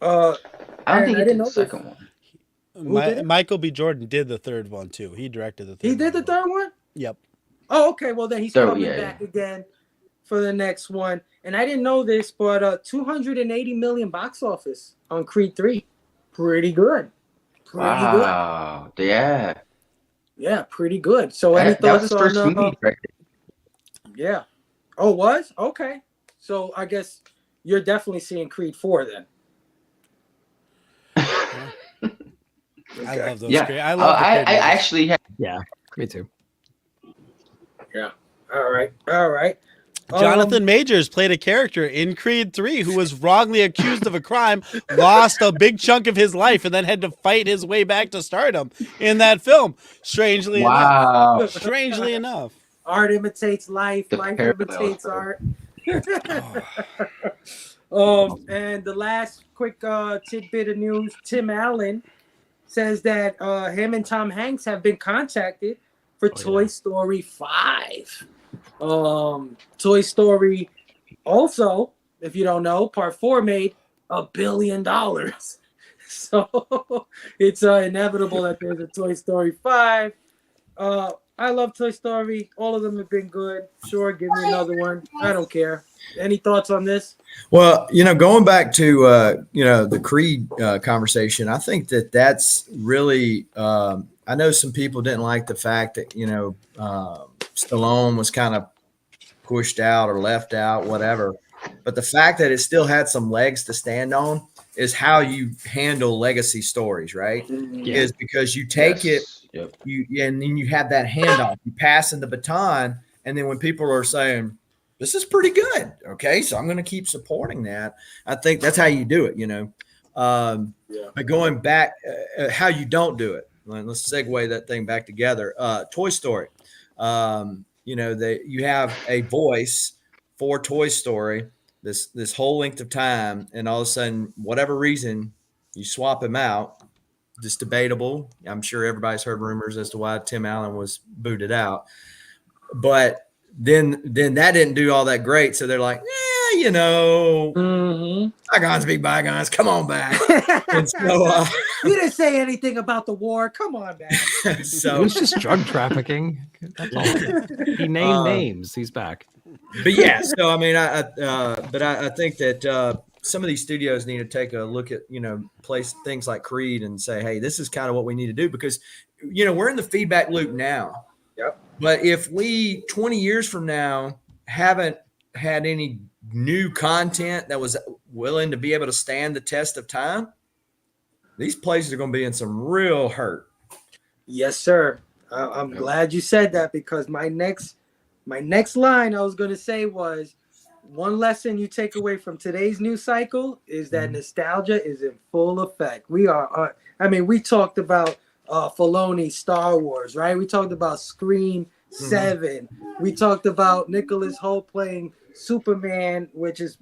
I don't think he did the this. second one. Michael B. Jordan did the third one too. He directed the third one. He did the third one? Yep. Oh, okay. Well, then he's coming back again for the next one. And I didn't know this, but 280 million box office on Creed 3. Pretty good. Wow. Yeah. Yeah, pretty good. So any That was thoughts his first on movie directed. Yeah. Oh, was? Okay. So I guess you're definitely seeing Creed 4 then. I love those. Yeah. I actually have. Yeah, me too. Yeah. All right. Jonathan Majors played a character in Creed 3 who was wrongly accused of a crime, lost a big chunk of his life, and then had to fight his way back to stardom in that film. Strangely enough. Art imitates life. Life imitates art. And the last quick tidbit of news: Tim Allen says that him and Tom Hanks have been contacted for Toy Story 5. Toy Story also, if you don't know, Part 4 made $1 billion. So it's inevitable that there's a Toy Story 5. I love Toy Story. All of them have been good. Sure, give me another one. I don't care. Any thoughts on this? Well, going back to the Creed conversation, I think that's really. I know some people didn't like the fact that Stallone was kind of pushed out or left out, whatever. But the fact that it still had some legs to stand on is how you handle legacy stories, right? Yeah. Is because you take it, and then you have that handoff. You pass in the baton, and then when people are saying, this is pretty good, okay, so I'm going to keep supporting that. I think that's how you do it, But going back, how you don't do it. Let's segue that thing back together. Toy Story. You have a voice for Toy Story this whole length of time, and all of a sudden, whatever reason, you swap him out. It's debatable. I'm sure everybody's heard rumors as to why Tim Allen was booted out, but then that didn't do all that great. So they're like, bygones be bygones. Come on back. And so you didn't say anything about the war. Come on back. It was just drug trafficking. That's all. He named names. He's back. But yeah, so I mean, I think that some of these studios need to take a look at place things like Creed and say, hey, this is kind of what we need to do, because we're in the feedback loop now. Yep. But if we 20 years from now haven't had any new content that was willing to be able to stand the test of time, these places are going to be in some real hurt. Yes, sir. I'm glad you said that, because my next line I was going to say was, one lesson you take away from today's news cycle is that nostalgia is in full effect. We are, we talked about Faloni, Star Wars, right? We talked about Scream 7. We talked about Nicholas Hoult playing Superman, which is,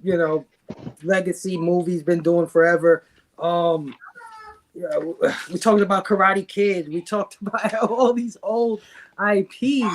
legacy movie's been doing forever. We talked about Karate Kid. We talked about all these old IPs.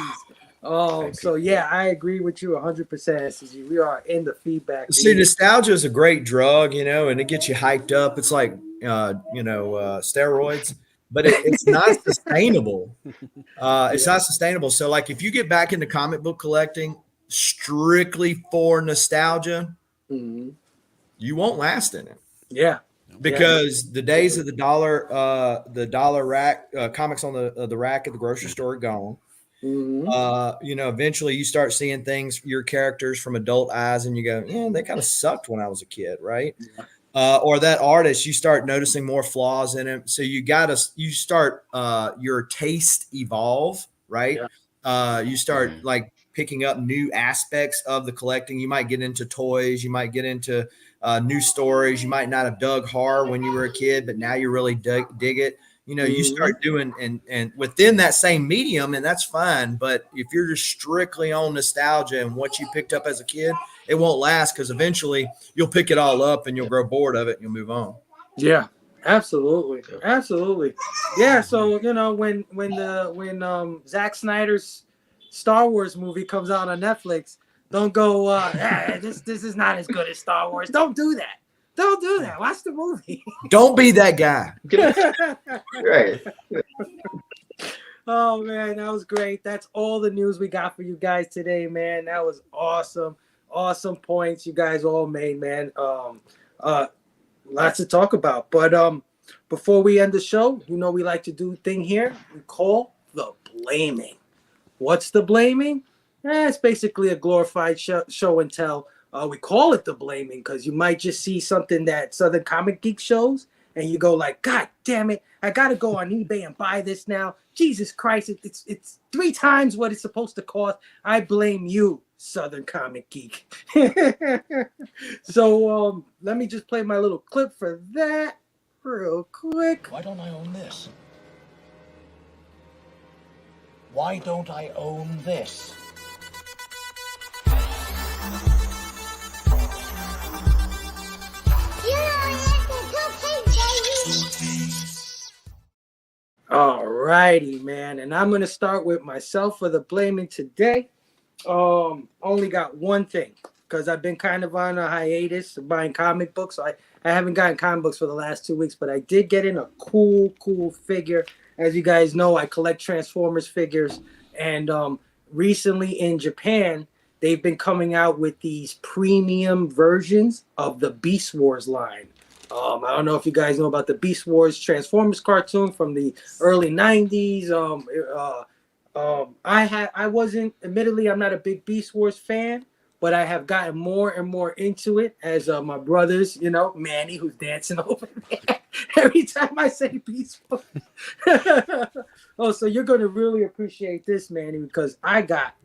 So yeah, I agree with you 100%. SCG. We are in the feedback. See, nostalgia is a great drug, and it gets you hyped up. It's like, steroids, but it's not sustainable. It's not sustainable. So, like, if you get back into comic book collecting strictly for nostalgia, you won't last in it. Yeah. Because the days of the dollar rack comics on the rack at the grocery store are gone. Eventually you start seeing things, your characters from adult eyes, and you go, yeah, they kind of sucked when I was a kid, right? Or that artist, you start noticing more flaws in him. So you start your taste evolve, right? You start like picking up new aspects of the collecting. You might get into toys, you might get into new stories. You might not have dug horror when you were a kid, but now you really dig it. You start doing and within that same medium, and that's fine. But if you're just strictly on nostalgia and what you picked up as a kid, it won't last, because eventually you'll pick it all up and you'll grow bored of it and you'll move on. Yeah, absolutely. Yeah. So when Zack Snyder's Star Wars movie comes out on Netflix, don't go, this is not as good as Star Wars. Don't do that. Don't do that. Watch the movie. Don't be that guy. Right. Oh, man, that was great. That's all the news we got for you guys today, man. That was awesome. Awesome points you guys all made, man. Lots to talk about. But before we end the show, we like to do a thing here. We call the blaming. What's the blaming? It's basically a glorified show and tell. We call it the blaming because you might just see something that Southern Comic Geek shows, and you go like, God damn it, I got to go on eBay and buy this now. Jesus Christ, it's 3 times what it's supposed to cost. I blame you, Southern Comic Geek. So let me just play my little clip for that real quick. Why don't I own this? Why don't I own this? All righty, man. And I'm going to start with myself for the blaming today. Only got one thing, because I've been kind of on a hiatus of buying comic books. So I haven't gotten comic books for the last 2 weeks, but I did get in a cool figure. As you guys know, I collect Transformers figures. And recently in Japan, they've been coming out with these premium versions of the Beast Wars line. I don't know if you guys know about the Beast Wars Transformers cartoon from the early 90s. Admittedly, I'm not a big Beast Wars fan, but I have gotten more and more into it as my brothers, Manny, who's dancing over there every time I say Beast Wars. Oh, so you're going to really appreciate this, Manny, because I got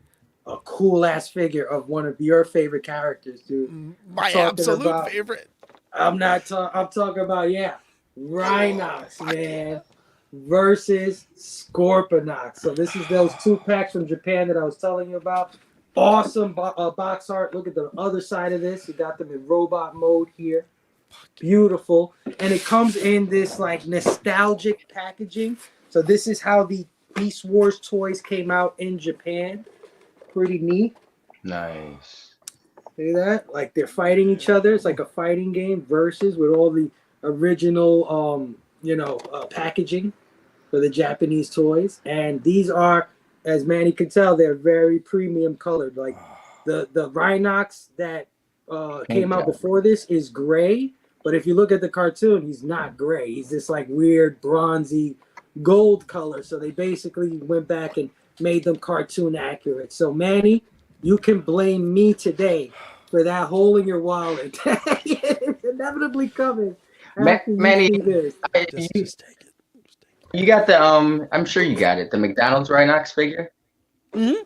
a cool ass figure of one of your favorite characters, dude. My absolute favorite. I'm talking about, Rhinox, man, versus Scorponox. So this is those 2 packs from Japan that I was telling you about. Awesome box art. Look at the other side of this. You got them in robot mode here. Beautiful. And it comes in this like nostalgic packaging. So this is how the Beast Wars toys came out in Japan. Pretty neat. Nice. See that? Like they're fighting each other. It's like a fighting game versus with all the original, packaging for the Japanese toys. And these are, as Manny can tell, they're very premium colored. Like the Rhinox that came out before this is gray. But if you look at the cartoon, he's not gray. He's this like weird bronzy gold color. So they basically went back and made them cartoon accurate. So Manny, you can blame me today for that hole in your wallet. It's inevitably coming. Manny, Just take it. you got the I'm sure you got it. The McDonald's Rhinox figure. Mm-hmm.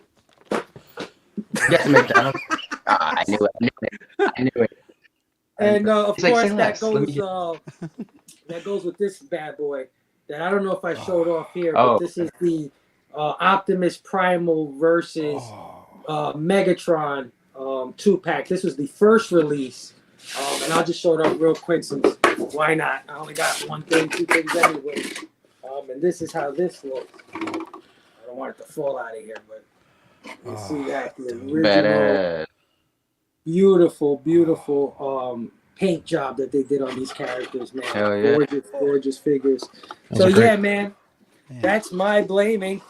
You got the McDonald's. I knew it. And of He's like, course, "Say that less. that goes with this bad boy. That I don't know if I showed off here, Oh. but this is the Optimus Primal versus Megatron 2-pack. This was the first release, and I'll just show it up real quick since why not? I only got 2 things anyway. And this is how this looks. I don't want it to fall out of here, but you see that the original. Badass. Beautiful paint job that they did on these characters, man. Hell yeah. Gorgeous figures. Those So are great. yeah, man, that's my blaming.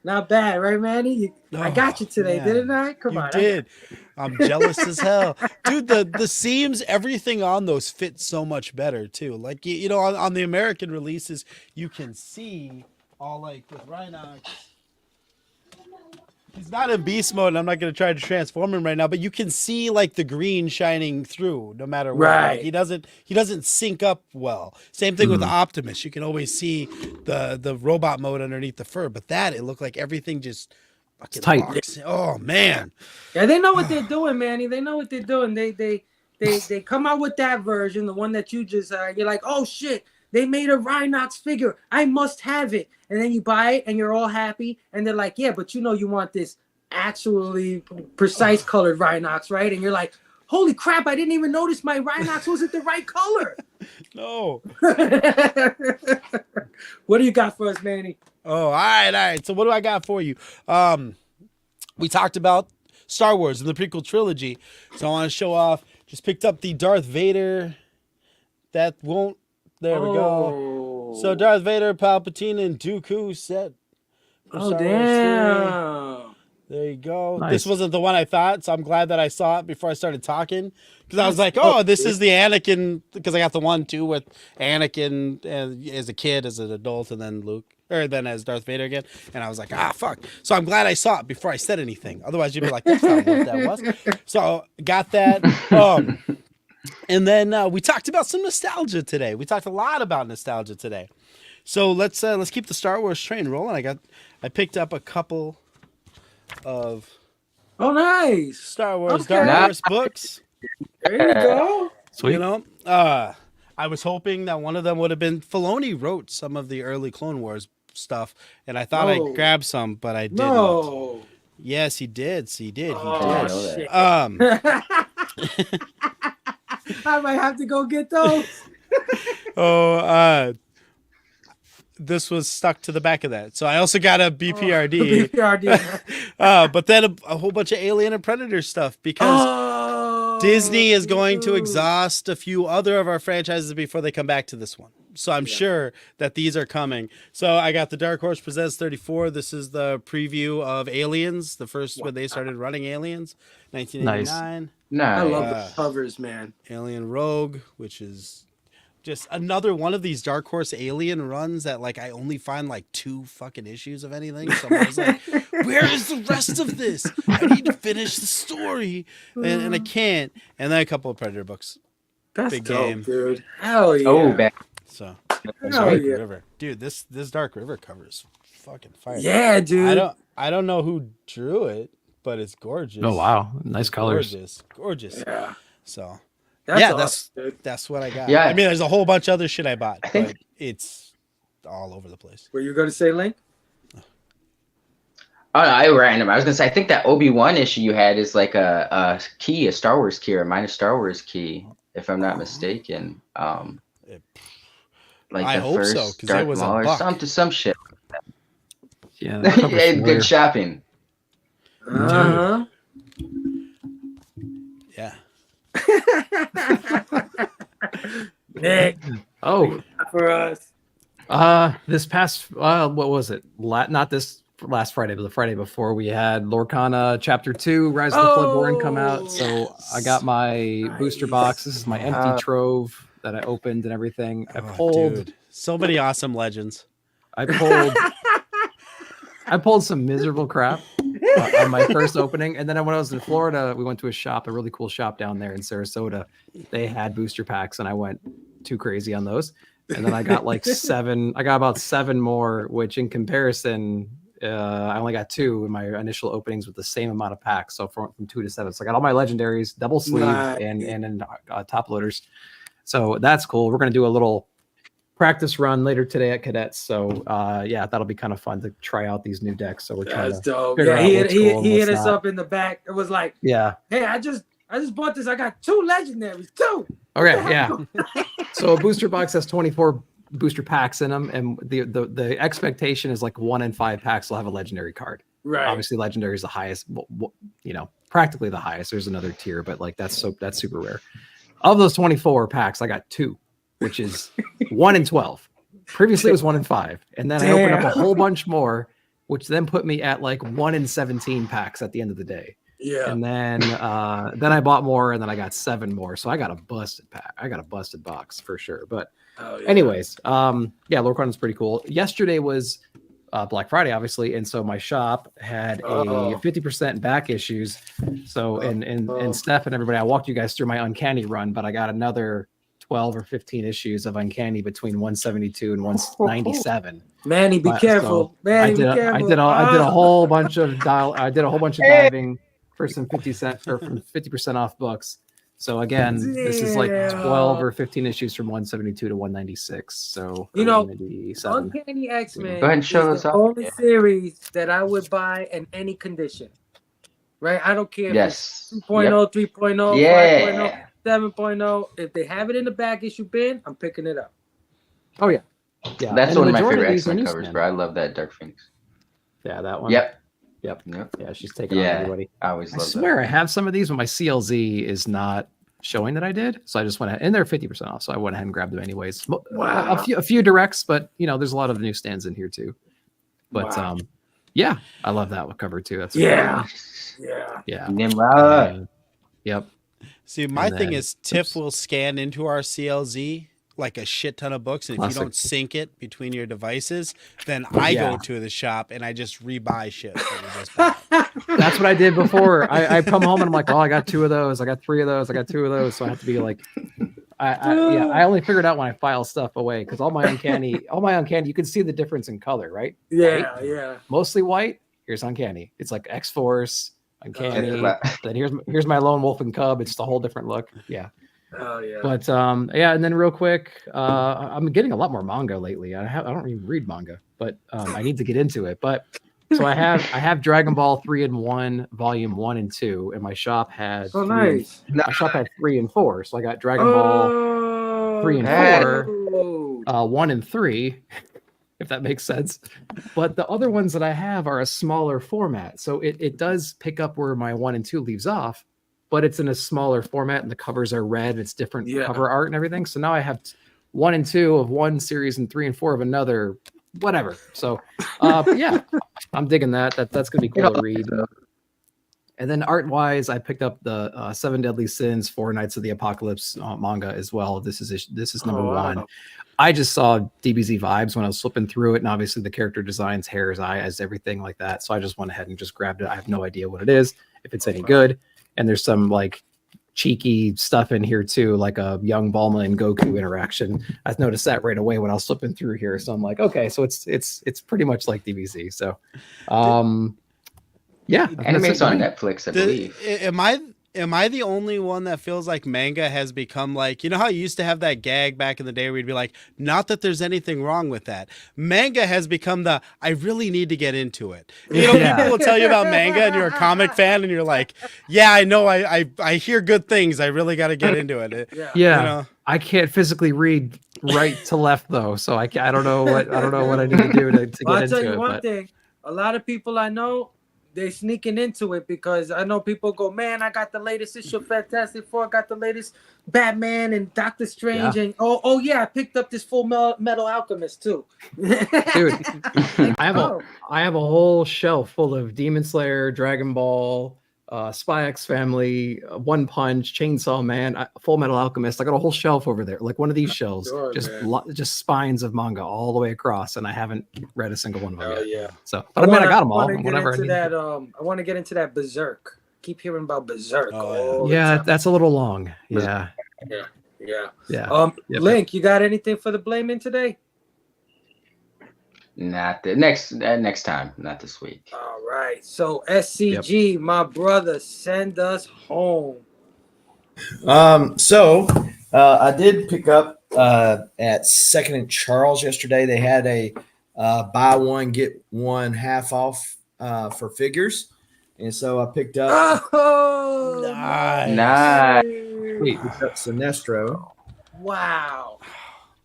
Not bad, right, Manny? I got you today, man. didn't I? Come You on. did. I'm jealous as hell, dude. The seams, everything on those fit so much better too. Like you know, on the American releases, you can see all like with Rhinox. He's not in beast mode, and I'm not going to try to transform him right now. But you can see like the green shining through, no matter what. Right. Like, he doesn't sync up well. Same thing with the Optimus. You can always see the robot mode underneath the fur, but it looked like everything just fucking tight. locks. Oh man. Yeah, they know what they're doing, Manny. They know what they're doing. They come out with that version, the one that you just you're like, oh shit, they made a Rhinox figure. I must have it. And then you buy it and you're all happy. And they're like, yeah, but you want this actually precise colored Rhinox, right? And you're like, holy crap, I didn't even notice my Rhinox wasn't the right color. No. What do you got for us, Manny? Oh, all right. So what do I got for you? We talked about Star Wars and the prequel trilogy. So I want to show off. Just picked up the Darth Vader. There we go. So Darth Vader, Palpatine, and Dooku set. for Star Wars 3. Damn. There you go. Nice. This wasn't the one I thought, so I'm glad that I saw it before I started talking. Because I was like, oh, this is the Anakin, because I got the one, too, with Anakin as a kid, as an adult, and then Luke, or then as Darth Vader again. And I was like, fuck. So I'm glad I saw it before I said anything. Otherwise, you'd be like, that's not what that was. So got that. And then we talked about some nostalgia today. We talked a lot about nostalgia today. So let's keep the Star Wars train rolling. I picked up a couple of nice Star Wars Okay. Dark Horse books. There you go. Sweet. You know, I was hoping that one of them would have been Faloni wrote some of the early Clone Wars stuff, and I thought No. I'd grab some, but I didn't. No. Yes, he did. He did. Oh, shit. I might have to go get those. This was stuck to the back of that. So I also got a BPRD. BPRD. But then a whole bunch of Alien and Predator stuff because Disney is going to exhaust a few other of our franchises before they come back to this one. So I'm sure that these are coming. So I got the Dark Horse Presents 34. This is the preview of Aliens, the first when they started running Aliens, 1989. Nice. I love the covers, man. Alien Rogue, which is just another one of these Dark Horse Alien runs that like I only find like 2 fucking issues of anything. So I was like, where is the rest of this? I need to finish the story, and I can't. And then a couple of Predator books. That's Big dope, game. dude. Hell yeah. Oh, bad. So Hell Dark yeah. River, dude. This Dark River cover is fucking fire. Yeah, dude. I don't know who drew it, but it's gorgeous. Oh wow, nice colors. Gorgeous. Yeah. So That's that's dude. that's what I got. Yeah. I mean, there's a whole bunch of other shit I bought, think- but it's all over the place. Were you going to say, Link? Oh, no, I random. I was gonna say I think that Obi-Wan issue you had is like a key, a Star Wars key, or a minus Star Wars key, if I'm not mistaken. Like I the hope so, first 'cause Darth it was a Maul or buck. some shit. Yeah, that cover's Yeah, familiar. good shopping. Uh-huh. Yeah. Nick, Oh, for us. this past what was it? Not this last Friday, but the Friday before, we had Lorcana Chapter 2, Rise of the Bloodborne come out. So I got my booster box. This is my empty trove that I opened and everything. I pulled Dude, So many awesome legends. I pulled some miserable crap on my first opening, and then when I was in Florida, we went to a really cool shop down there in Sarasota. They had booster packs, and I went too crazy on those. And then I got like 7. I got about 7 more, which in comparison, I only got 2 in my initial openings with the same amount of packs. So from 2 to 7, so I got all my legendaries, double sleeve, and top loaders. So that's cool. We're gonna do a little practice run later today at Cadets. So yeah, that'll be kind of fun to try out these new decks. So we're trying to dope. figure Yeah, out he hit us up in the back. It was like, yeah, hey, I just bought this. I got 2 legendaries, 2. Okay, yeah. So a booster box has 24 booster packs in them, and the expectation is like 1 in 5 packs will have a legendary card. Right. Obviously, legendary is the highest. Practically the highest. There's another tier, but like that's super rare. Of those 24 packs, I got 2, which is 1 in 12. Previously, it was 1 in 5, and then I opened up a whole bunch more, which then put me at like 1 in 17 packs at the end of the day. Yeah. And then I bought more, and then I got 7 more. So I got a busted pack. I got a busted box for sure. But anyways, yeah, Lord Crown is pretty cool. Yesterday was Black Friday, obviously, and so my shop had a 50% back issues. So and Stef and everybody, I walked you guys through my Uncanny run, but I got another 12 or 15 issues of Uncanny between 172 and 197. Manny, be careful. Manny, be careful. I did a whole bunch of diving for some 50% off books. So again, this is like 12 or 15 issues from 172 to 196. So Uncanny X-Men Go ahead and show is us the up. only series that I would buy in any condition. Right? I don't care if it's 2.0, 3.0, 5.0, 7.0. If they have it in the back issue bin, I'm picking it up. Oh yeah. Yeah. That's one of my favorite X-Men covers, bro. I love that Dark Phoenix. Yeah, that one. Yep. Yeah, she's taking on everybody. I always love that. I swear I have some of these, but my CLZ is not showing that I did. So I just went ahead, and they're 50% off. So I went ahead and grabbed them anyways. Wow. A few directs, but there's a lot of newsstands in here too. But yeah, I love that cover too. That's yeah. Nimrod. Yep. See, my thing is Tiff will scan into our CLZ like a shit ton of books, and if you don't sync it between your devices, then I go to the shop and I just rebuy shit. That's what I did before. I come home and I'm like, oh, I got 2 of those, I got 3 of those, I got 2 of those. So I have to be like, I only figured out when I file stuff away, because all my uncanny, you can see the difference in color, right? Yeah, right? yeah. Mostly white. Here's Uncanny. It's like X-Force, Uncanny. Then here's my Lone Wolf and Cub. It's a whole different look. Yeah. Oh yeah. But yeah, and then real quick, I'm getting a lot more manga lately. I don't even read manga, but I need to get into it. But so I have Dragon Ball 3-in-1 Volume 1 and 2, and my shop had my shop had 3 and 4. So I got Dragon Ball 3 and 4, 1 and 3, if that makes sense. But the other ones that I have are a smaller format, so it does pick up where my 1 and 2 leaves off. But it's in a smaller format, and the covers are red. It's different cover art and everything. So now I have 1 and 2 of one series and 3 and 4 of another, whatever. So yeah, I'm digging that. That's gonna be cool to read. And then art wise, I picked up the 7 Deadly Sins, 4 Nights of the Apocalypse manga as well. This is number 1. I just saw DBZ vibes when I was flipping through it, and obviously the character designs, hairs, eyes, everything like that. So I just went ahead and just grabbed it. I have no idea what it is, if it's any good. And there's some like cheeky stuff in here too, like a young Bulma and Goku interaction. I noticed that right away when I was flipping through here. So I'm like, okay, so it's pretty much like DBZ. So yeah. Anime's on Netflix, I believe. Am I the only one that feels like manga has become like, you know how you used to have that gag back in the day where you'd be like, not that there's anything wrong with that. Manga has become I really need to get into it. You know, people will tell you about manga and you're a comic fan and you're like, yeah, I know, I hear good things. I really got to get into it. Yeah. You know? I can't physically read right to left though. So I don't know what I need to do to get into it. I'll tell you one thing. A lot of people I know, they're sneaking into it, because I know people go, man, I got the latest issue of Fantastic Four, I got the latest Batman and Doctor Strange, and oh yeah, I picked up this Full Metal Alchemist too. Dude, I have a whole shelf full of Demon Slayer, Dragon Ball, Spy X Family, One Punch, Chainsaw Man, Full Metal Alchemist. I got a whole shelf over there, like one of these shelves, Sure, just spines of manga all the way across, and I haven't read a single one of them Oh yet. yeah. So, but I got them all. I Whenever I need that, I want to get into that Berserk. Keep hearing about Berserk. Oh, yeah, that's a little long. Yeah. Yep. Link, you got anything for the blaming today? Not the next time, not this week. All right. So SCG, my brother, send us home. So I did pick up at Second and Charles yesterday. They had a buy one get one half off for figures, and so I picked up. Oh, Nice. Wait, Picked up Sinestro. wow,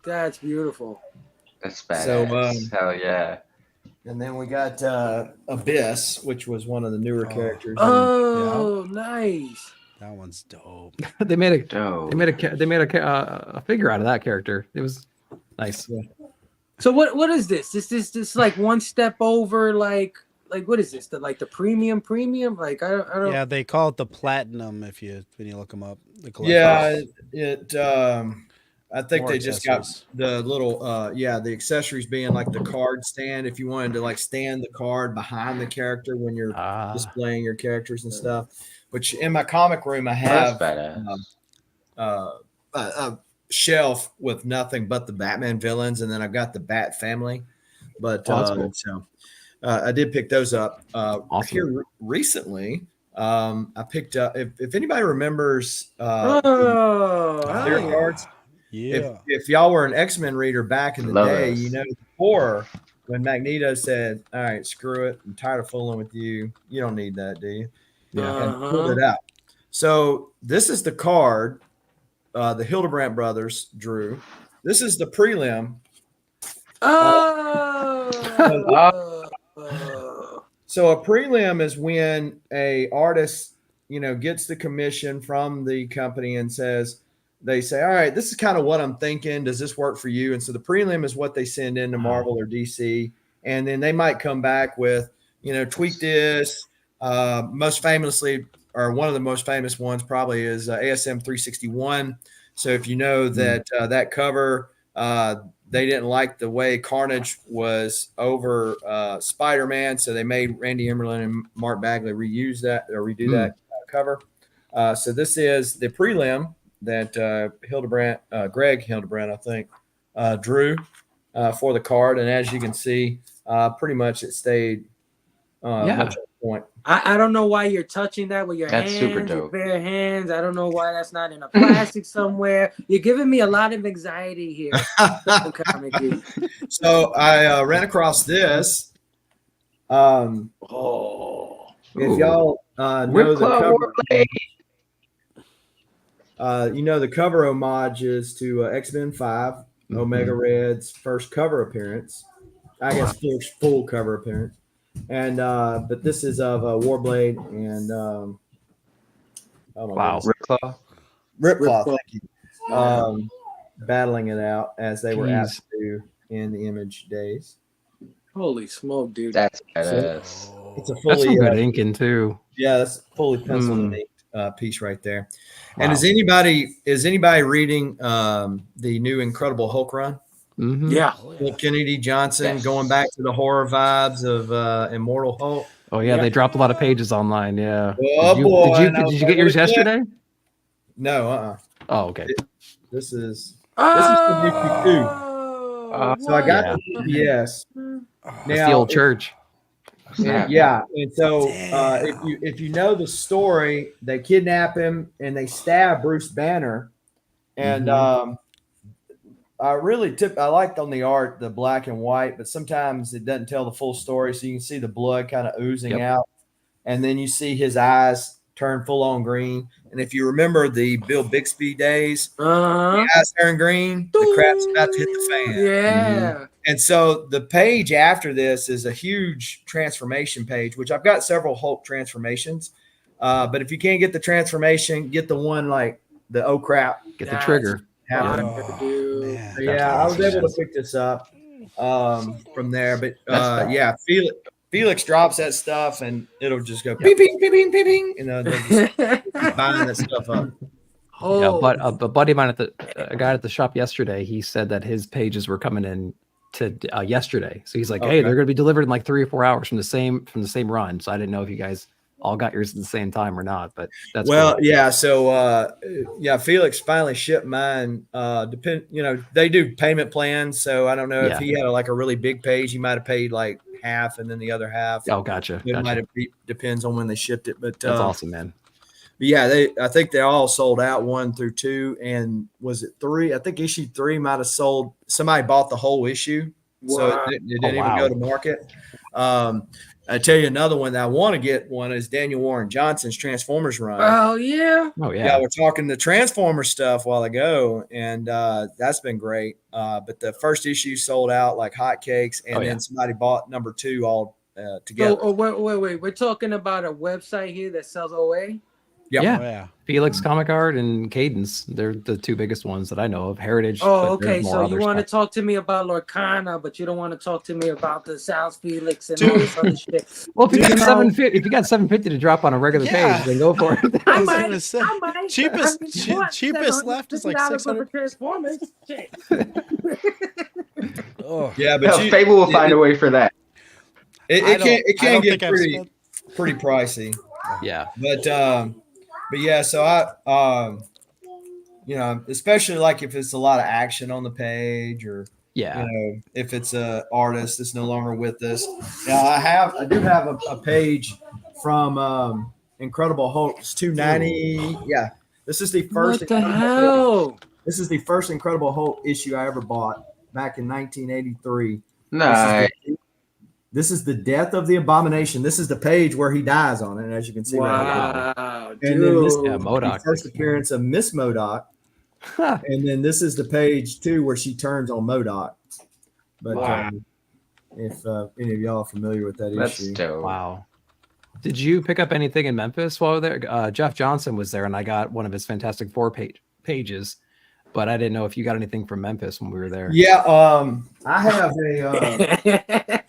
that's beautiful. That's badass. So, hell yeah. And then we got Abyss, which was one of the newer characters. Oh, nice. That one's dope. they made a Dope. they made a figure out of that character. It was nice. Yeah. So what is this? This like one step over, like what is this? The premium? Like I don't. Yeah, they call it the platinum when you look them up. The Yeah, it. I think More they just got accessories. the little. The accessories being like the card stand. If you wanted to like stand the card behind the character when you're displaying your characters and stuff. Which in my comic room I have That's badass. a shelf with nothing but the Batman villains, and then I've got the Bat family. But that's cool. so I did pick those up Awesome. here recently. I picked up if anybody remembers clear cards. Yeah. If y'all were an X-Men reader back in the Love day, this. you know before when Magneto said, "All right, screw it, I'm tired of fooling with you. You don't need that, do you?" Yeah. And pulled it out. So this is the card the Hildebrandt brothers drew. This is the prelim. So a prelim is when a artist, gets the commission from the company and they say, all right, this is kind of what I'm thinking. Does this work for you? And so the prelim is what they send in to Marvel or DC. And then they might come back with, tweak this. Most famously, or one of the most famous ones probably is ASM 361. So if you know that that cover, they didn't like the way Carnage was over Spider-Man, so they made Randy Emberlin and Mark Bagley redo that cover. So this is the prelim that Greg Hildebrandt, I think, drew for the card, and as you can see, pretty much it stayed much on point. I don't know why you're touching that with your That's hands, super your dope. bare hands. I don't know why that's not in a plastic somewhere. You're giving me a lot of anxiety here. Comic Geek. So I ran across this. If y'all know the cover, the cover homages to X-Men 5, Omega Red's first cover appearance. I guess first full cover appearance. And but this is of Warblade and Ripclaw, thank you. Battling it out as they were asked to in the Image days. Holy smoke, dude! That's badass. It's a That's fully some good inking too. Yeah, that's fully penciled and inked piece right there. Wow. And is anybody reading the new Incredible Hulk run? Mm-hmm. Yeah. Kennedy Johnson going back to the horror vibes of Immortal Hulk. Oh yeah, they dropped a lot of pages online. Yeah. Oh, did you get yours yesterday? No. Oh, okay. This is from issue 2. So I got the PBS. Now, the old church. Yeah, and so if you know the story, they kidnap him and they stab Bruce Banner, and I liked on the art the black and white, but sometimes it doesn't tell the full story, so you can see the blood kind of oozing out, and then you see his eyes turn full on green. And if you remember the Bill Bixby days, the eyes turn green, the crap's about to hit the fan. Yeah. And so the page after this is a huge transformation page, which I've got several Hulk transformations. But if you can't get the transformation, get the one like the oh crap. Get the trigger. I was able to pick this up from there. But Felix drops that stuff and it'll just go ping, ping, ping, ping, ping, ping. They'll just buying that stuff up. Yeah, but a buddy of mine a guy at the shop yesterday, he said that his pages were coming in to yesterday. So he's like, hey, they're going to be delivered in like 3 or 4 hours from the same run. So I didn't know if you guys all got yours at the same time or not, but that's cool. Yeah. So Felix finally shipped mine. They do payment plans. So I don't know if he had a really big page, he might have paid like half and then the other half. Oh, gotcha. It might have depends on when they shipped it, but that's awesome, man. But yeah, I think they all sold out 1 through 2, and was it 3? I think issue 3 might have sold. Somebody bought the whole issue, so it didn't even go to market. I tell you another one that I want to get one is Daniel Warren Johnson's Transformers run. Oh yeah. Yeah, we're talking the Transformers stuff a while ago, and that's been great. But the first issue sold out like hotcakes, and then somebody bought number 2 all together. Oh, wait. We're talking about a website here that sells OA. Yep. Yeah. Oh, yeah. Felix Comic Art and Cadence. They're the 2 biggest ones that I know of. Heritage. Oh, okay. So you want to talk to me about Lorcana, but you don't want to talk to me about the South Felix and all this other shit. Well, if you got $750 to drop on a regular page, then go for it. I might. Cheapest left is like $600. Transformers. Oh. Yeah, but Phable will find a way for that. It can get pretty pricey. Yeah. But yeah, so I especially like if it's a lot of action on the page, or if it's a artist that's no longer with us. Now I do have a page from Incredible Hulk 290. Yeah, this is the first. What the hell? This is the first Incredible Hulk issue I ever bought back in 1983. Nice. This is the Death of the Abomination. This is the page where he dies on it, as you can see. Wow, right here. And then this is MODOK. the first appearance of Miss MODOK. And then this is the page 2 where she turns on MODOK. But if any of y'all are familiar with that issue. Dope. Wow. Did you pick up anything in Memphis while there? Jeff Johnson was there, and I got one of his Fantastic Four pages. But I didn't know if you got anything from Memphis when we were there. Yeah, I have a.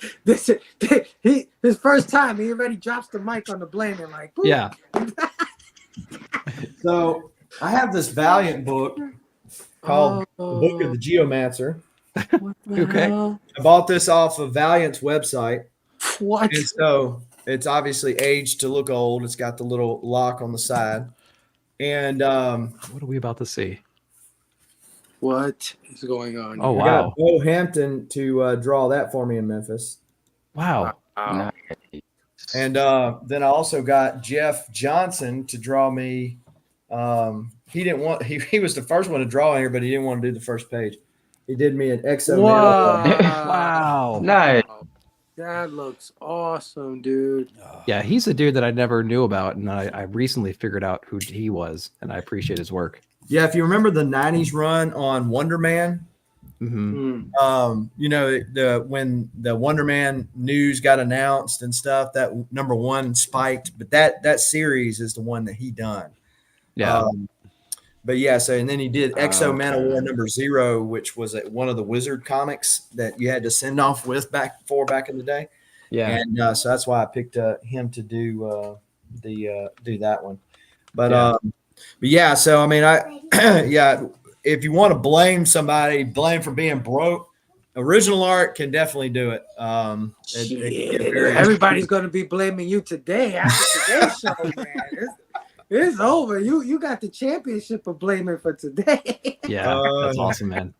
His first time, he already drops the mic on the blame and like. Boop. Yeah. So I have this Valiant book called The Book of the Geomancer. Okay. I bought this off of Valiant's website. What? And so it's obviously aged to look old. It's got the little lock on the side. And what are we about to see? What is going on? Oh, I wow. got Bo Hampton to draw that for me in Memphis. Wow. And then I also got Jeff Johnson to draw me. He didn't want he was the first one to draw here, but he didn't want to do the first page. He did me an XO. Wow. Nice. That looks awesome, dude. Yeah, he's a dude that I never knew about, and I recently figured out who he was, and I appreciate his work. Yeah, if you remember the 90s run on Wonder Man, when the Wonder Man news got announced and stuff, that #1 spiked, but that series is the one that he done. Yeah. But yeah, so and then he did Exo Man of War #0, which was one of the Wizard comics that you had to send off with back in the day. Yeah. And so that's why I picked him to do that one. But yeah, so I mean, if you want to blame somebody, blame for being broke, original art can definitely do it. Everybody's going to be blaming you today after today's show, man. It's over. You got the championship of blaming for today. Yeah, that's awesome, man.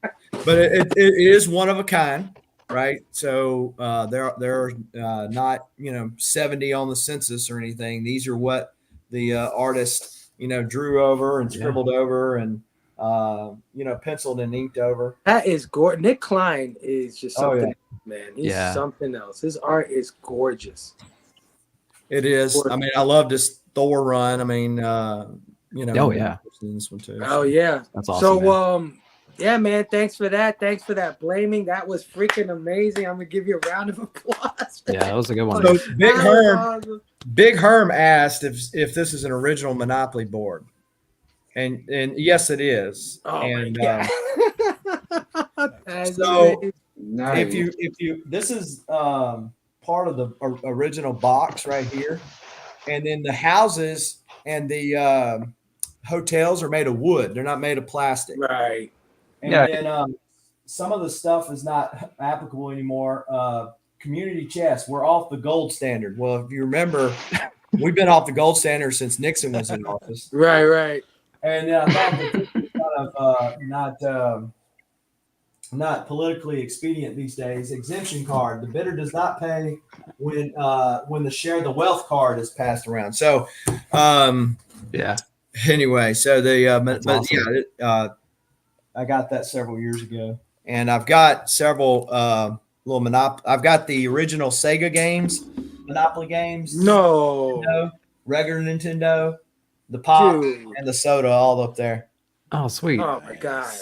But it is one of a kind, right? So there are not 70 on the census or anything. These are what the artist drew over and scribbled over and penciled and inked over. That is gorgeous. Nick Klein is just something, man. He's something else. His art is gorgeous. It is. I mean, I love this Thor run. I mean, Oh yeah. This one too. Oh yeah. That's awesome. So yeah, man. Thanks for that. Thanks for that blaming. That was freaking amazing. I'm gonna give you a round of applause. Yeah, that was a good one. So Big Herm asked if this is an original Monopoly board, and yes, it is. Oh and my God. so Nice. if you this is part part of the original box right here, and then the houses and the hotels are made of wood. They're not made of plastic. Right. And then some of the stuff is not applicable anymore. Community chest, we're off the gold standard. Well, if you remember, we've been off the gold standard since Nixon was in office. Right. And I thought that this was kind of not politically expedient these days. Exemption card. The bidder does not pay when the share the wealth card is passed around. So, Yeah. Anyway, so That's awesome. I got that several years ago, and I've got several little I've got the original Sega games, Monopoly games. No. Nintendo, regular Nintendo, the pop, Dude. and the soda all up there. Oh, sweet. Oh my God.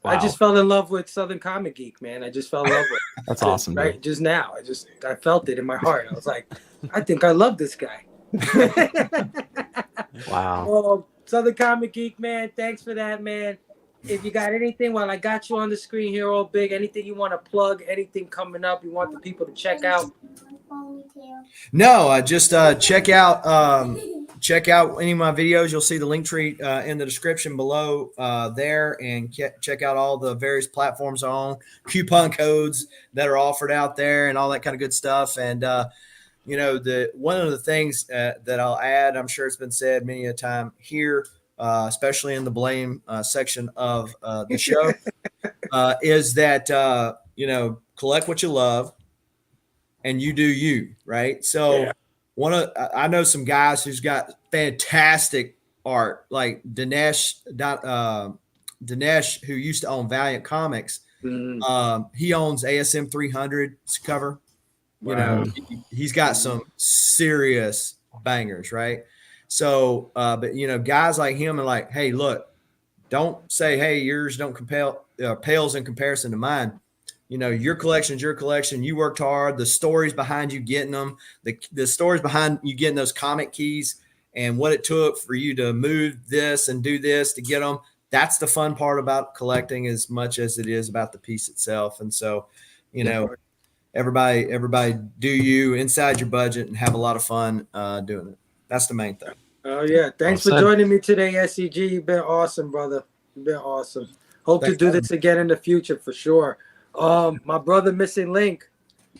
Wow. I just fell in love with Southern Comic Geek, man. I just fell in love with it. That's awesome. Right. Dude. Just now. I felt it in my heart. I was like, I think I love this guy. Wow. Southern Comic Geek, man. Thanks for that, man. If you got anything while I got you on the screen here, all big, anything you want to plug, anything coming up you want the people to check out? No, just check out any of my videos. You'll see the link tree in the description below there, and check out all the various platforms on coupon codes that are offered out there and all that kind of good stuff. And one of the things that I'll add, I'm sure it's been said many a time here, especially in the blame section of the show, is that collect what you love and you do you, right? So I know some guys who's got fantastic art, like Dinesh, who used to own Valiant Comics. He owns ASM 300's cover. He's got some serious bangers, right? So, but guys like him are like, hey, look, don't say, hey, yours don't pales in comparison to mine. Your collection's your collection. You worked hard. The stories behind you getting them, the stories behind you getting those comic keys, and what it took for you to move this and do this to get them. That's the fun part about collecting, as much as it is about the piece itself. And so, everybody do you inside your budget and have a lot of fun doing it. That's the main thing. Oh yeah. Thanks for joining me today, SCG. You've been awesome, brother. You've been awesome. Hope to do this again in the future for sure. My brother Missing Link,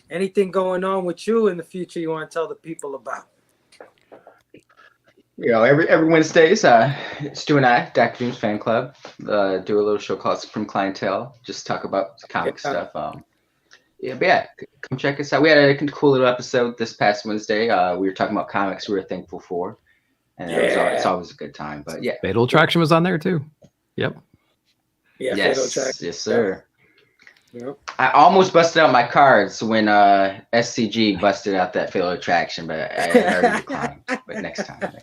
anything going on with you in the future you want to tell the people about? Every Wednesdays, Stu and I, Dr. Dreams Fan Club, do a little show called Supreme Clientele. Just talk about comic stuff. Come check us out. We had a cool little episode this past Wednesday. We were talking about comics we were thankful for, and it's always a good time. But yeah, Fatal Attraction was on there too. Yep. Yeah. Yes, sir. Yep. I almost busted out my cards when SCG busted out that Fatal Attraction, but I already declined. But next time.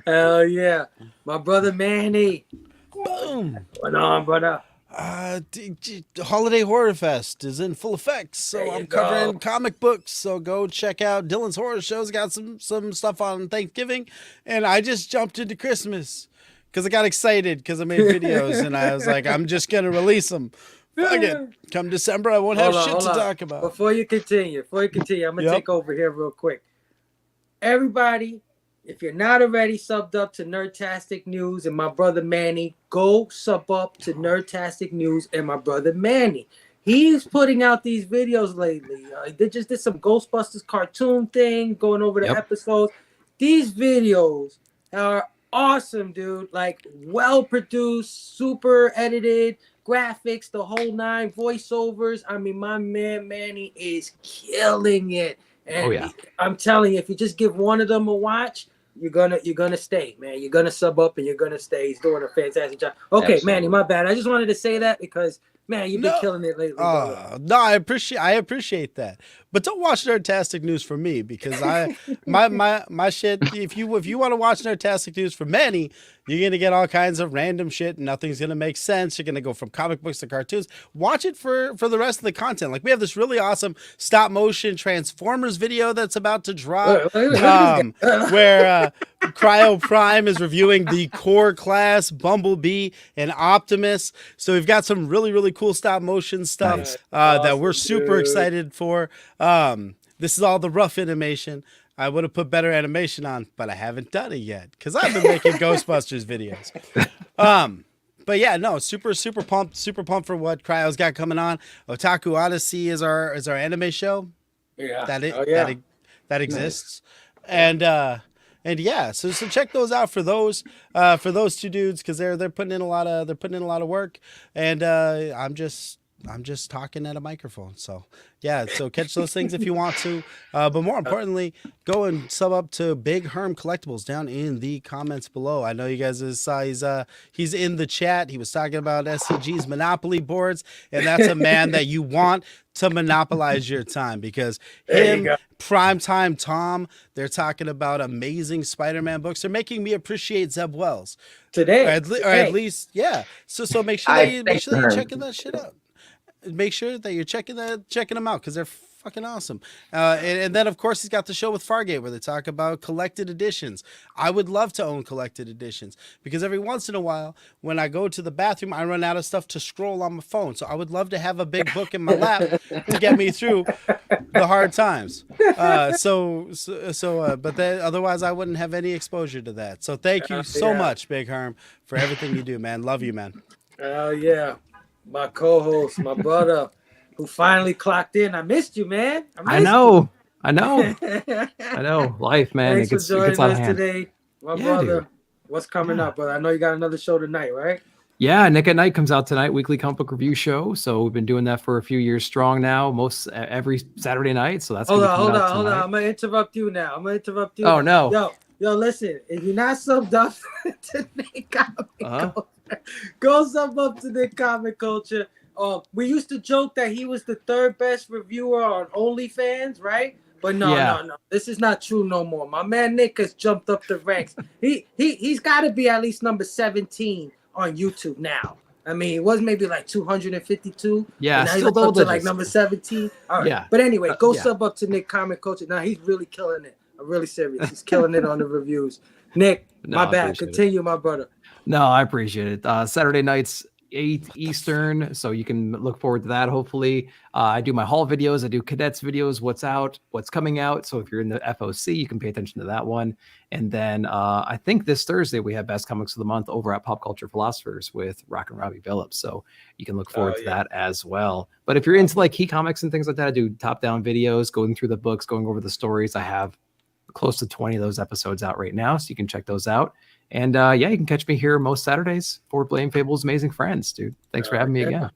Hell yeah. My brother Manny. Boom. What's on, brother? Holiday Horror Fest is in full effect, so I'm covering comic books. So go check out Dylan's Horror Show's got some stuff on Thanksgiving, and I just jumped into Christmas because I got excited because I made videos and I was like, I'm just gonna release them. Fuck it. Come December, I won't have shit to talk about. Before you continue, I'm gonna take over here real quick. Everybody, if you're not already subbed up to Nerdtastic News and my brother Manny, go sub up to Nerdtastic News and my brother Manny. He's putting out these videos lately. They just did some Ghostbusters cartoon thing, going over the episodes. These videos are awesome, dude. Like, well produced, super edited, graphics, the whole nine, voiceovers. I mean, my man Manny is killing it. And I'm telling you, if you just give one of them a watch, you're gonna stay, man. You're gonna sub up and you're gonna stay. He's doing a fantastic job. Okay, absolutely. Manny, my bad. I just wanted to say that because, man, you've been killing it lately. No, I appreciate that. But don't watch Nerdtastic News for me, because my shit. If you want to watch Nerdtastic News for Manny, you're gonna get all kinds of random shit. Nothing's gonna make sense. You're gonna go from comic books to cartoons. Watch it for the rest of the content. Like, we have this really awesome stop motion Transformers video that's about to drop, where Cryo Prime is reviewing the core class Bumblebee and Optimus. So we've got some really cool stop motion stuff that we're super excited for. This is all the rough animation. I would have put better animation on, but I haven't done it yet because I've been making Ghostbusters videos. But yeah, no, super pumped for what Cryo's got coming on. Otaku Odyssey is our anime show. Yeah, that exists, and yeah, so check those out for those two dudes because they're putting in a lot of work, and I'm just talking at a microphone. So yeah, so catch those things if you want to. But more importantly, go and sub up to Big Herm Collectibles down in the comments below. I know you guys saw he's in the chat. He was talking about SCG's Monopoly boards, and that's a man that you want to monopolize your time because him, Primetime Tom, they're talking about amazing Spider-Man books. They're making me appreciate Zeb Wells today, or at least, yeah. So make sure that you're checking that shit out. Make sure that you're checking them out because they're fucking awesome. And then of course he's got the show with Fargate where they talk about collected editions. I would love to own collected editions because every once in a while when I go to the bathroom I run out of stuff to scroll on my phone. So I would love to have a big book in my lap to get me through the hard times. But then otherwise I wouldn't have any exposure to that. So thank you so much, Big Herm, for everything you do, man. Love you, man. Oh yeah. My co-host, my brother, who finally clocked in. I missed you, man. I know. Life, man. Thanks it gets for joining out of us hand. today, my brother. Dude. What's coming up? But I know you got another show tonight, right? Yeah, Nick at Night comes out tonight, weekly comic book review show. So we've been doing that for a few years strong now, every Saturday night. So that's hold on. I'm gonna interrupt you now. Oh no. Yo, listen. If you're not subbed up to Nick Comic Culture, go sub up to Nick Comic Culture. We used to joke that he was the third best reviewer on OnlyFans, right? But no. This is not true no more. My man Nick has jumped up the ranks. He's got to be at least number 17 on YouTube now. I mean, it was maybe like 252. Yeah, now he's still up to like number 17. All right. Yeah. But anyway, go sub up to Nick Comic Culture. Now he's really killing it. I'm really serious. He's killing it on the reviews. Nick, my bad. Continue, my brother. No, I appreciate it. Saturday nights, 8 Eastern, so you can look forward to that, hopefully. I do my haul videos. I do cadets videos, what's out, what's coming out. So if you're in the FOC, you can pay attention to that one. And then I think this Thursday we have Best Comics of the Month over at Pop Culture Philosophers with Rock and Robbie Phillips. So you can look forward to that as well. But if you're into like key comics and things like that, I do top-down videos, going through the books, going over the stories. I have close to 20 of those episodes out right now, so you can check those out. And you can catch me here most Saturdays for Blame Fable's Amazing Friends, dude. Thanks for having me again.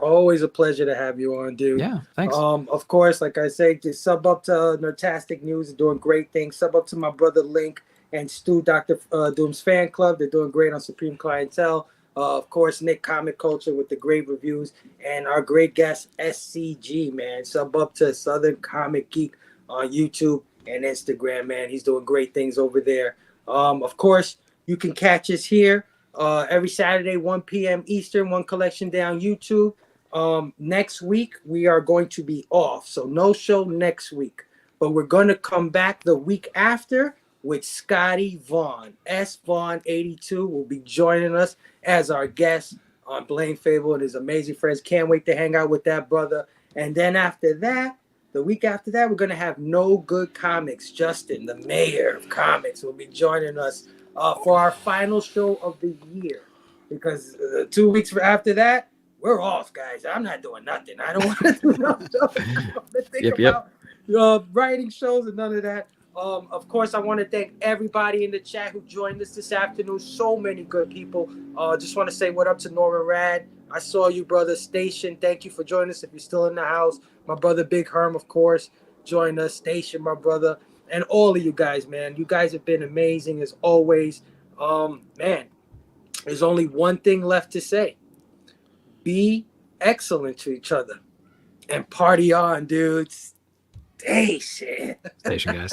Always a pleasure to have you on, dude. Yeah, thanks. Of course, like I say, just sub up to Nerdtastic News, they're doing great things. Sub up to my brother Link and Stu, Dr. Doom's Fan Club. They're doing great on Supreme Clientele. Of course, Nick Comic Culture with the great reviews. And our great guest, SCG, man. Sub up to Southern Comic Geek on YouTube and Instagram, man. He's doing great things over there. Of course, you can catch us here every Saturday, 1 p.m. Eastern, One Collection Day on YouTube. Next week, we are going to be off, so no show next week. But we're going to come back the week after with Scotty Vaughn. S. Vaughn 82 will be joining us as our guest on Blame Phable and his amazing friends. Can't wait to hang out with that brother. And then after that, the week after that, we're going to have No Good Comics. Justin, the mayor of comics, will be joining us for our final show of the year. Because 2 weeks after that, we're off, guys. I'm not doing nothing. I don't want to do no shows. I want to think about writing shows and none of that. Of course, I want to thank everybody in the chat who joined us this afternoon. So many good people. Just want to say what up to Norman Rad. I saw you, brother. Station, thank you for joining us. If you're still in the house, my brother Big Herm, of course, join us. Station, my brother, and all of you guys, man. You guys have been amazing as always. Man, there's only one thing left to say. Be excellent to each other and party on, dudes. Station. Station, guys.